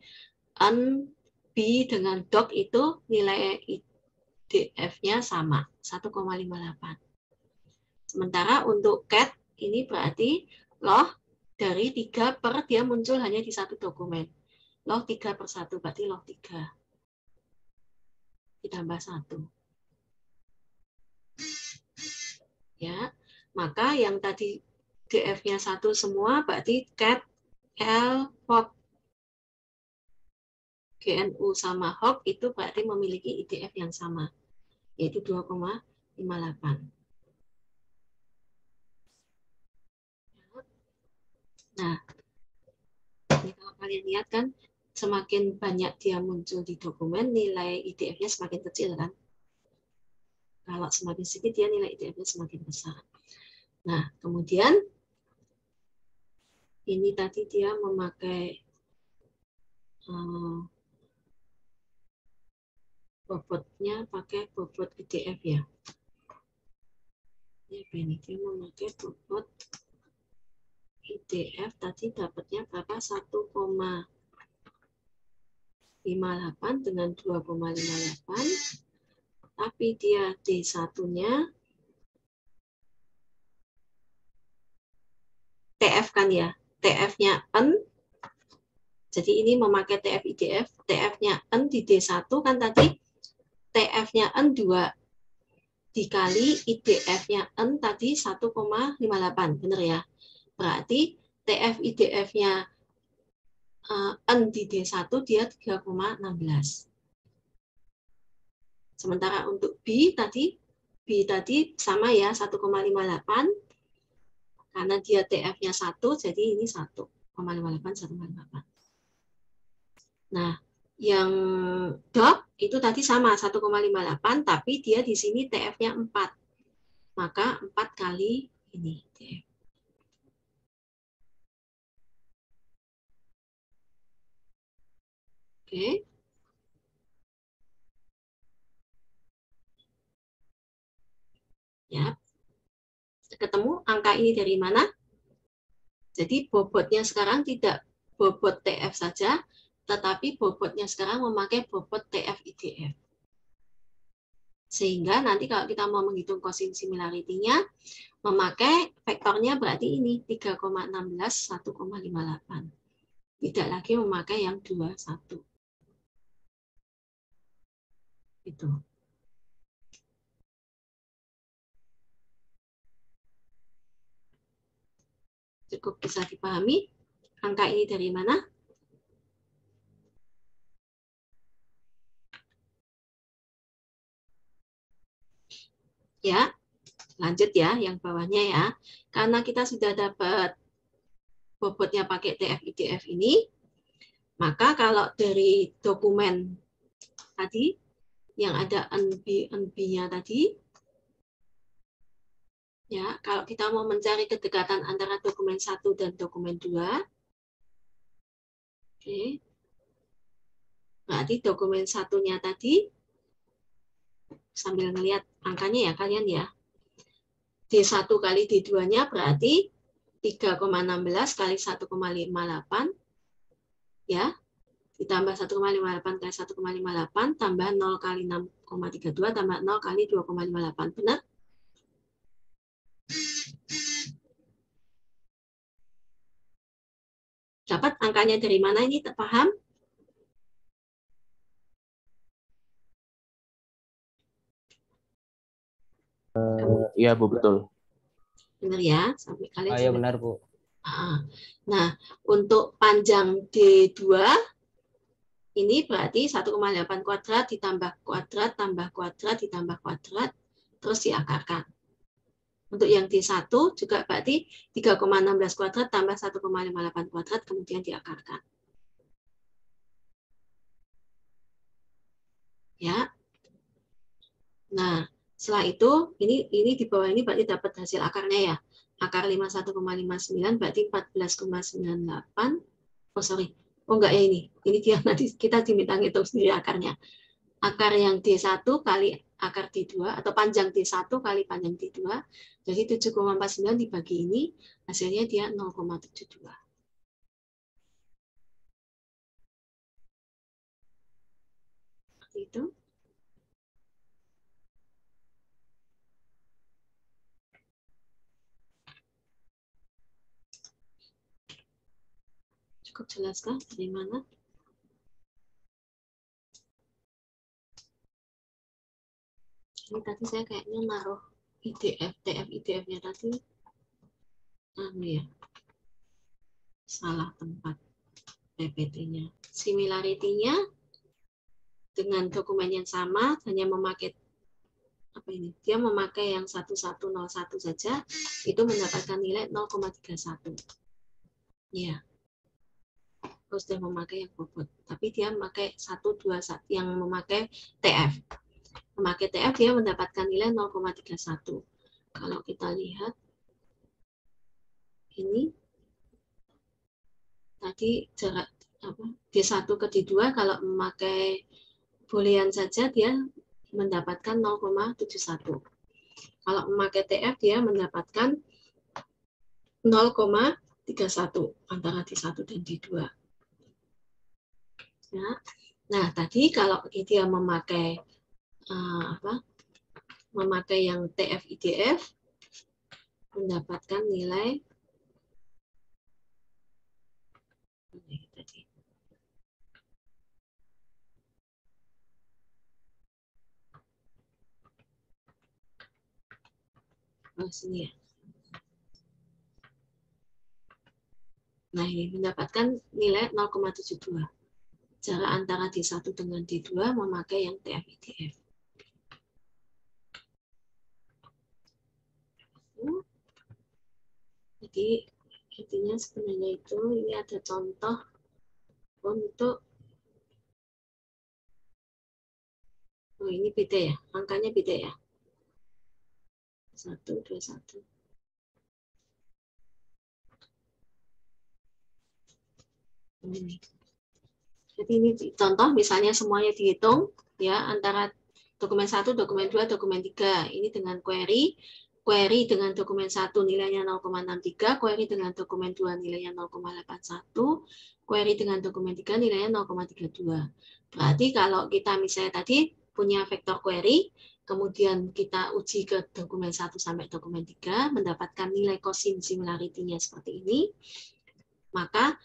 N, B dengan doc itu nilai DF-nya sama, 1,58. Sementara untuk cat ini berarti log dari 3 per dia muncul hanya di satu dokumen. Log 3/1 berarti log 3. Ditambah 1. Ya, maka yang tadi DF-nya 1 semua berarti cat, L, HOG, GNU sama HOG itu berarti memiliki IDF yang sama, yaitu 2,58. Nah, ini kalau kalian lihat kan, semakin banyak dia muncul di dokumen, nilai IDF-nya semakin kecil kan. Kalau semakin sedikit, dia nilai IDF-nya semakin besar. Nah, kemudian ini tadi dia memakai bobotnya pakai bobot IDF ya. Ini dia memakai bobot IDF tadi dapatnya berapa? 1,58 dengan 2,58. Tapi dia D1-nya TF kan ya. TF-nya N. Jadi ini memakai TF IDF. TF-nya N di D1 kan tadi TF-nya N 2. dikali IDF-nya N tadi 1,58, benar ya? Berarti TF IDF-nya N di D1 dia 3,16. Sementara untuk B tadi sama ya 1,58 karena dia TF-nya 1, jadi ini 1,58, 1,58. Nah, yang DOP itu tadi sama 1,58, tapi dia di sini TF-nya 4. Maka 4 kali ini TF. Oke. Ya. Ketemu angka ini dari mana? Jadi bobotnya sekarang tidak bobot TF saja, tetapi bobotnya sekarang memakai bobot TF IDF. Sehingga nanti kalau kita mau menghitung cosine similarity-nya, memakai vektornya berarti ini 3,16, 1,58. Tidak lagi memakai yang 21. Itu. Cukup bisa dipahami angka ini dari mana? Ya, lanjut ya yang bawahnya ya. Karena kita sudah dapat bobotnya pakai TF IDF ini, maka kalau dari dokumen tadi yang ada NB-nya tadi, ya, kalau kita mau mencari kedekatan antara dokumen 1 dan dokumen 2, oke, berarti dokumen satunya tadi, sambil melihat angkanya ya kalian ya, D1 kali D2-nya berarti 3,16 kali 1,58, ya, ditambah 1,58 kali 1,58, tambah 0 kali 6,32, tambah 0 kali 2,58, benar? Dapat angkanya dari mana ini, paham? Iya, Bu, betul. Benar ya? Sampai kalian Iya benar, Bu. Nah, untuk panjang D2 ini berarti 1,8 kuadrat ditambah kuadrat tambah kuadrat ditambah kuadrat terus diakarkan. Untuk yang D1 juga berarti 3,16 kuadrat tambah 1,58 kuadrat kemudian diakarkan. Ya. Nah, setelah itu ini di bawah ini berarti dapat hasil akarnya ya. Akar 51,59 berarti 14,98. Oh sorry. Oh enggak ya ini. Ini dia nanti kita diminta ngitung sendiri akarnya. Akar yang D1 kali akar D2 atau panjang D1 kali panjang D2. Jadi 7,49 dibagi ini hasilnya dia 0,72. Seperti itu. Cukup jelas kah dari mana? Ini tadi saya kayaknya naruh IDF, TF IDF-nya tadi. Ya. Salah tempat PPT-nya. Similarity-nya dengan dokumen yang sama, hanya memakai apa ini? Dia memakai yang 1101 saja, itu mendapatkan nilai 0,31. Ya. Terus dia memakai yang bobot. Tapi dia memakai 121 yang memakai TF. Memakai TF dia mendapatkan nilai 0,31. Kalau kita lihat ini tadi jarak D1 ke D2 kalau memakai boolean saja dia mendapatkan 0,71. Kalau memakai TF dia mendapatkan 0,31 antara D1 dan D2. Ya. Nah, tadi kalau dia memakai memakai yang TF IDF mendapatkan nilai sini ya. Nah, ini mendapatkan nilai 0,72. Jarak antara D1 dengan D2 memakai yang TF-IDF. Jadi, intinya sebenarnya itu, ini ada contoh untuk, oh ini beda ya, angkanya beda ya. 1, 2, 1. Ini. Jadi ini contoh misalnya semuanya dihitung ya antara dokumen 1, dokumen 2, dokumen 3. Ini dengan query. Query dengan dokumen 1 nilainya 0,63, query dengan dokumen 2 nilainya 0,81, query dengan dokumen 3 nilainya 0,32. Berarti kalau kita misalnya tadi punya vektor query, kemudian kita uji ke dokumen 1 sampai dokumen 3, mendapatkan nilai cosin similarity-nya seperti ini, maka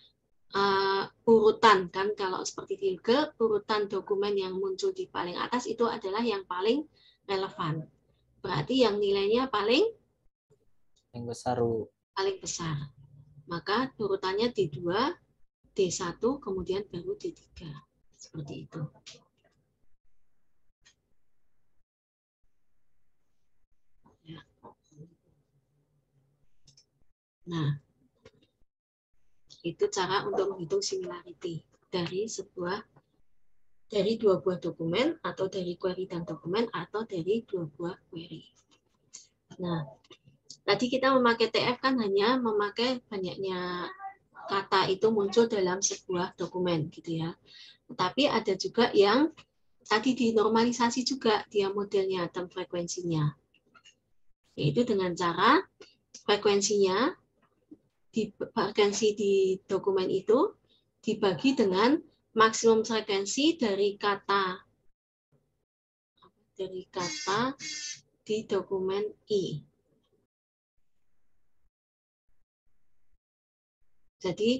urutan kan kalau seperti di Google, urutan dokumen yang muncul di paling atas itu adalah yang paling relevan. Berarti yang nilainya paling besar. Paling besar. Maka urutannya D2, D1, kemudian baru D3. Seperti itu. Ya. Nah, itu cara untuk menghitung similarity dari dua buah dokumen atau dari query dan dokumen atau dari dua buah query. Nah, tadi kita memakai TF kan hanya memakai banyaknya kata itu muncul dalam sebuah dokumen gitu ya. Tetapi ada juga yang tadi dinormalisasi juga dia modelnya term frekuensinya. Yaitu dengan cara frekuensinya frekuensi di dokumen itu dibagi dengan maksimum frekuensi dari kata di dokumen I. Jadi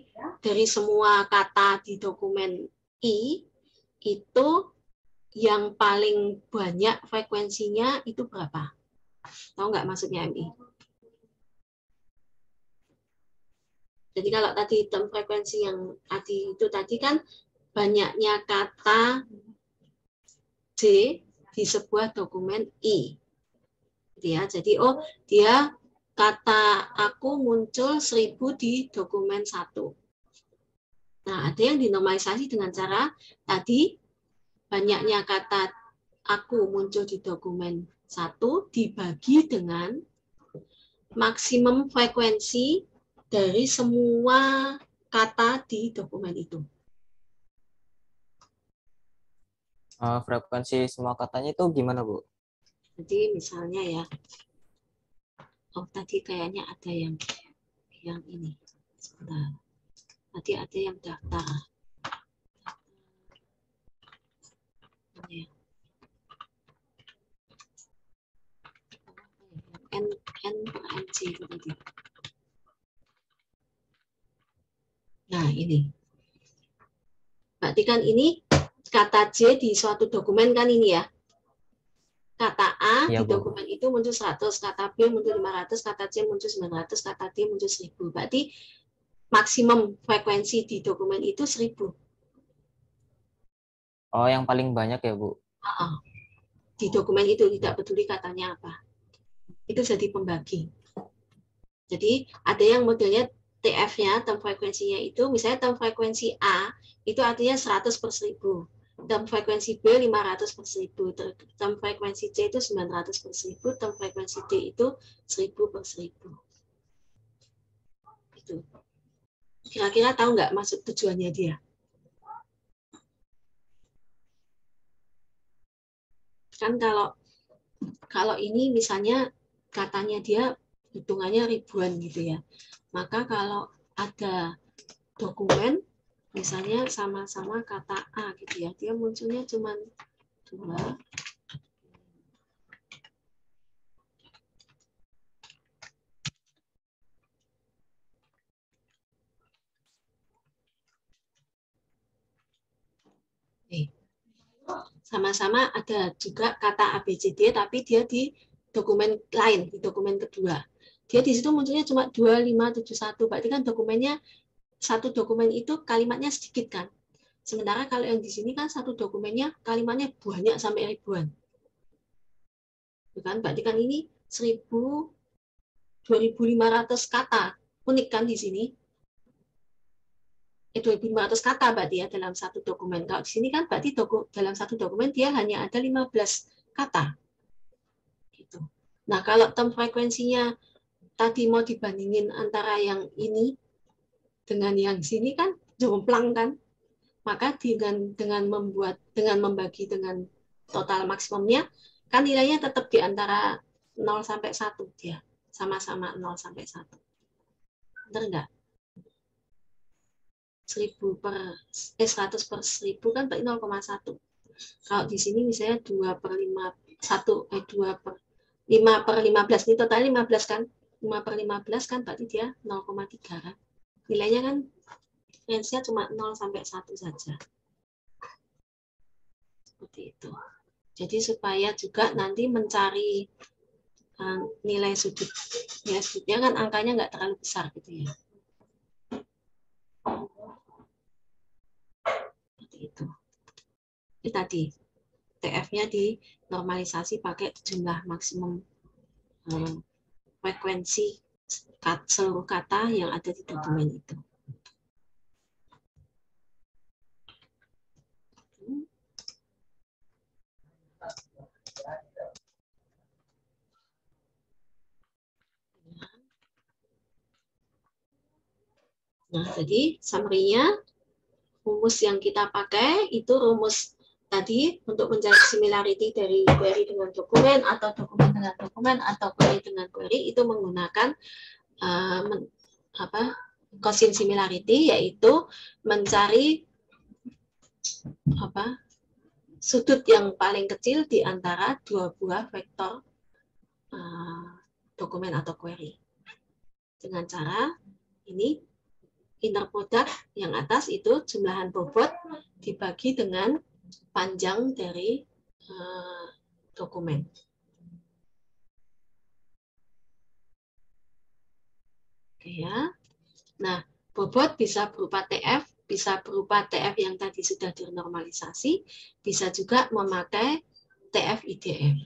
dari semua kata di dokumen I itu yang paling banyak frekuensinya itu berapa? Tahu nggak maksudnya MI? Jadi kalau tadi term frekuensi yang tadi itu tadi kan banyaknya kata J di sebuah dokumen I. Ya, jadi dia kata aku muncul 1000 di dokumen 1. Nah, ada yang dinormalisasi dengan cara tadi banyaknya kata aku muncul di dokumen 1 dibagi dengan maksimum frekuensi dari semua kata di dokumen itu. Frekuensi semua katanya itu gimana, Bu? Jadi misalnya ya, tadi kayaknya ada yang ini. Sebentar. Tadi ada yang daftar. N per NC itu tadi. Nah, ini. Berarti kan ini kata J di suatu dokumen kan ini ya. Kata A Ya, di dokumen itu muncul 100, kata B muncul 500, kata C muncul 900, kata D muncul 1000. Berarti maksimum frekuensi di dokumen itu 1000. Oh, yang paling banyak ya, Bu? Di dokumen itu tidak peduli katanya apa. Itu jadi pembagi. Jadi ada yang modelnya TF-nya, term frekuensinya itu, misalnya term frekuensi A, itu artinya 100 per 1000. Term frekuensi B 500 per 1000. Term frekuensi C itu 900 per 1000. Term frekuensi D itu 1000 per 1000. Itu. Kira-kira tahu nggak maksud tujuannya dia? Kan kalau ini misalnya katanya dia hitungannya ribuan gitu ya. Maka kalau ada dokumen misalnya sama-sama kata A gitu ya, dia munculnya cuma 2. Sama-sama ada juga kata ABCD tapi dia di dokumen lain, di dokumen kedua. Dia di situ munculnya cuma 2571, berarti kan dokumennya, satu dokumen itu kalimatnya sedikit kan. Sementara kalau yang di sini kan satu dokumennya kalimatnya banyak sampai ribuan. Bukan? Berarti kan ini 2.500 kata. Unik kan di sini? 2.500 kata berarti ya dalam satu dokumen. Kalau di sini kan berarti dalam satu dokumen dia hanya ada 15 kata. Gitu. Nah, kalau term frekuensinya tadi mau dibandingin antara yang ini dengan yang sini kan jomplang kan? Maka dengan membagi dengan total maksimumnya kan nilainya tetap di antara 0 sampai 1 dia. Sama-sama 0 sampai 1. Benar enggak? 100 per 1000 kan berarti 0,1. Kalau di sini misalnya 2 per 15 ini total 15 kan? 5 per 15 kan berarti dia 0,3 kan? Nilainya kan range-nya cuma 0 sampai 1 saja. Seperti itu. Jadi supaya juga nanti mencari nilai sudut. Ya, sudutnya kan angkanya nggak terlalu besar gitu ya. Seperti itu. Ini tadi TF-nya dinormalisasi pakai jumlah maksimum frekuensi seluruh kata yang ada di dokumen itu. Nah, jadi summary-nya, rumus yang kita pakai itu rumus tadi untuk mencari similarity dari query dengan dokumen atau dokumen dengan dokumen atau query dengan query itu menggunakan Gaussian similarity, yaitu mencari sudut yang paling kecil di antara dua buah vektor dokumen atau query. Dengan cara ini, inner product yang atas itu jumlahan bobot dibagi dengan panjang dari dokumen. Oke ya. Nah, bobot bisa berupa TF, bisa berupa TF yang tadi sudah dinormalisasi, bisa juga memakai TF IDF.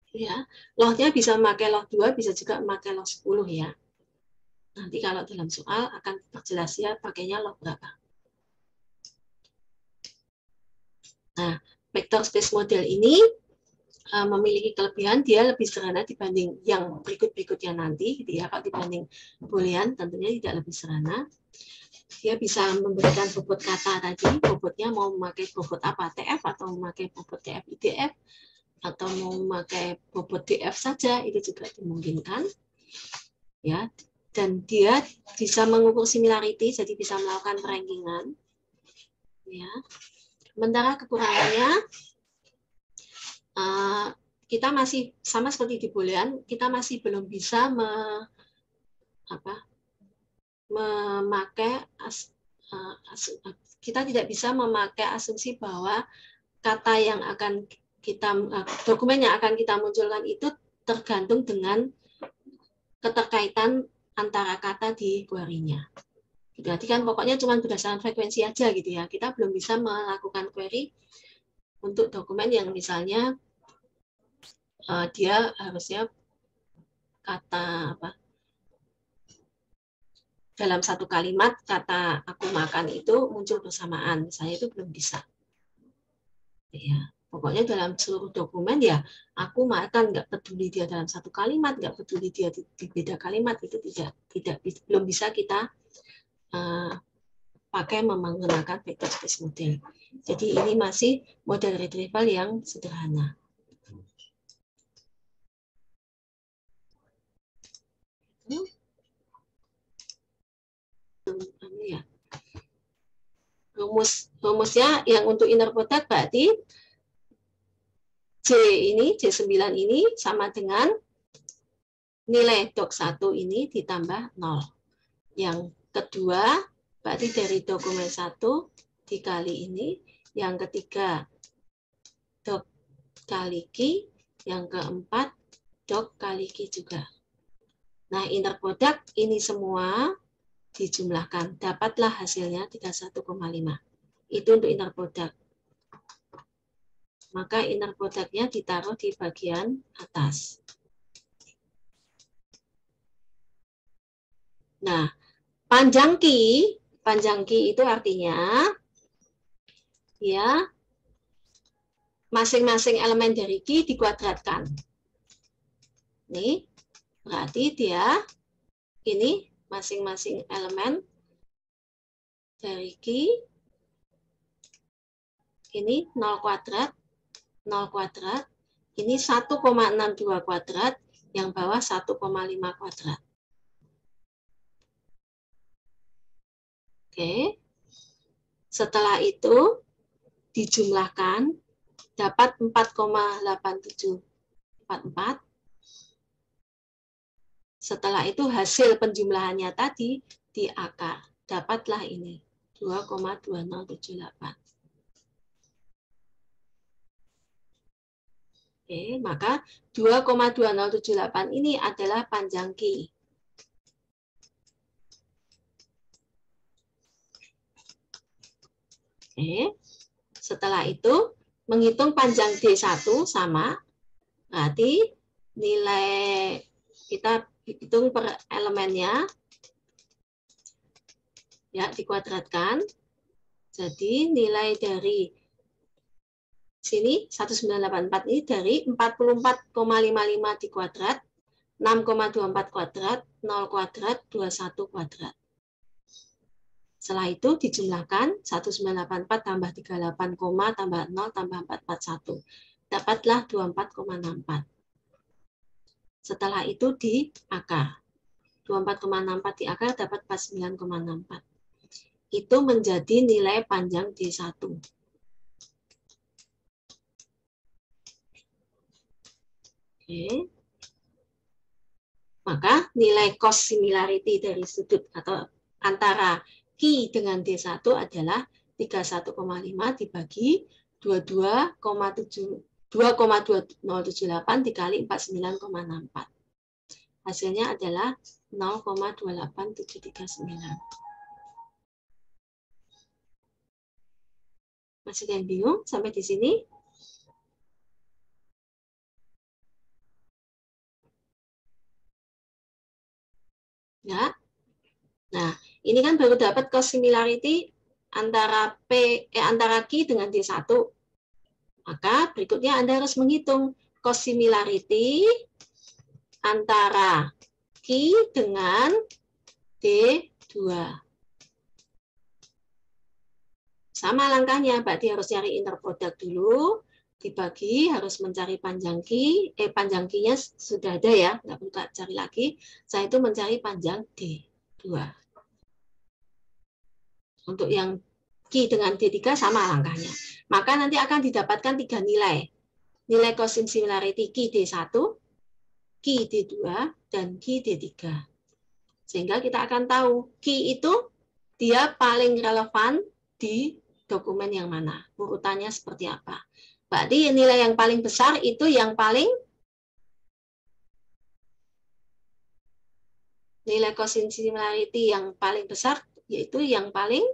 Ya, log-nya bisa memakai log 2, bisa juga memakai log 10 ya. Nanti kalau dalam soal akan terjelas ya pakainya log berapa. Nah, vector space model ini memiliki kelebihan, dia lebih sederhana dibanding yang berikut-berikutnya nanti, gitu ya. Kalau dibanding boolean tentunya tidak lebih sederhana. Dia bisa memberikan bobot kata tadi, bobotnya mau memakai bobot apa, TF atau memakai bobot TF IDF, atau mau memakai bobot DF saja, itu juga dimungkinkan. Ya, dan dia bisa mengukur similarity, jadi bisa melakukan rankingan. Ya. Sementara kekurangannya, kita masih sama seperti di boolean, kita masih belum bisa memakai kita tidak bisa memakai asumsi bahwa kata yang akan dokumen yang akan kita munculkan itu tergantung dengan keterkaitan antara kata di query-nya. Berarti kan pokoknya cuma berdasarkan frekuensi aja gitu ya. Kita belum bisa melakukan query untuk dokumen yang misalnya dia harusnya kata dalam satu kalimat kata aku makan itu muncul bersamaan. Saya itu belum bisa. Ya. Pokoknya dalam seluruh dokumen ya aku makan, nggak peduli dia dalam satu kalimat, nggak peduli dia di beda kalimat, itu belum bisa kita pakai menggunakan vector space model. Jadi ini masih model retrieval yang sederhana. Ya. Rumusnya yang untuk inner product berarti J9 ini sama dengan nilai dok 1 ini ditambah 0. Yang kedua, berarti dari dokumen 1 dikali ini. Yang ketiga, dok kali Q, yang keempat dok kali Q juga. Nah, inner product ini semua dijumlahkan. Dapatlah hasilnya 31,5. Itu untuk inner product. Maka inner product-nya ditaruh di bagian atas. Nah, panjang Q itu artinya ya masing-masing elemen dari Q dikuadratkan. Nih, berarti dia ini masing-masing elemen dari Q ini 0 kuadrat, 0 kuadrat, ini 1,62 kuadrat, yang bawah 1,5 kuadrat. Oke. Setelah itu dijumlahkan dapat 4,8744. Setelah itu hasil penjumlahannya tadi di akar. Dapatlah ini 2,2078. Oke, maka 2,2078 ini adalah panjang Q. Oke. Setelah itu menghitung panjang D1 sama, berarti nilai kita hitung per elemennya ya dikuadratkan. Jadi nilai dari sini 1984 ini dari 44,55 dikuadrat, 6,24 kuadrat, 0 kuadrat, 21 kuadrat. Setelah itu dijumlahkan 1984 tambah 38, tambah 0 tambah 441. Dapatlah 24,64. Setelah itu di akar. 24,64 di akar dapat 49,64. Itu menjadi nilai panjang D1. Oke. Maka nilai cost similarity dari sudut atau antara Q dengan D1 adalah 31,5 dibagi 2,2078 dikali 49,64. Hasilnya adalah 0,28739. Masih ada yang bingung sampai di sini? Ya. Nah, ini kan baru dapat cost similarity antara antara Q dengan D1. Maka berikutnya Anda harus menghitung cost similarity antara Q dengan D2. Sama langkahnya, berarti harus cari inner product dulu, dibagi, harus mencari panjang Q, panjang Q-nya sudah ada ya, nggak perlu cari lagi. Saya itu mencari panjang D2. Untuk yang Q dengan D3 sama langkahnya. Maka nanti akan didapatkan 3 nilai. Nilai cost similarity Q D1, Q D2, dan Q D3. Sehingga kita akan tahu Q itu dia paling relevan di dokumen yang mana. Urutannya seperti apa. Berarti nilai yang paling besar itu yang paling nilai cost similarity yang paling besar yaitu yang paling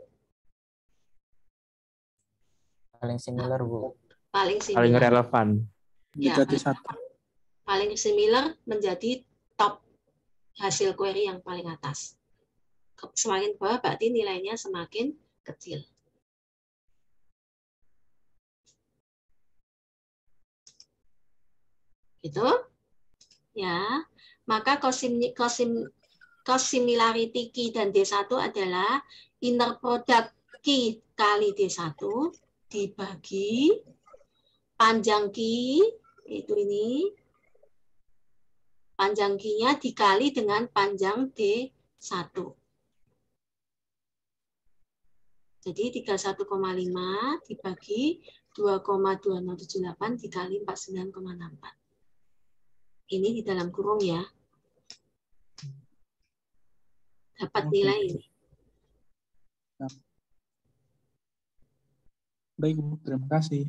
similar, Bu. paling Paling similar. relevan. Ya, paling similar menjadi top hasil query yang paling atas. Semakin bawah berarti nilainya semakin kecil. Gitu. Ya. Maka cost similarity Q dan D1 adalah inner product Q kali D1 dibagi panjang Q, itu ini, panjang Q-nya dikali dengan panjang D1. Jadi 31,5 dibagi 2,2078 dikali 49,64. Ini di dalam kurung ya. Dapat nilai ini. Baik, Bu. Terima kasih.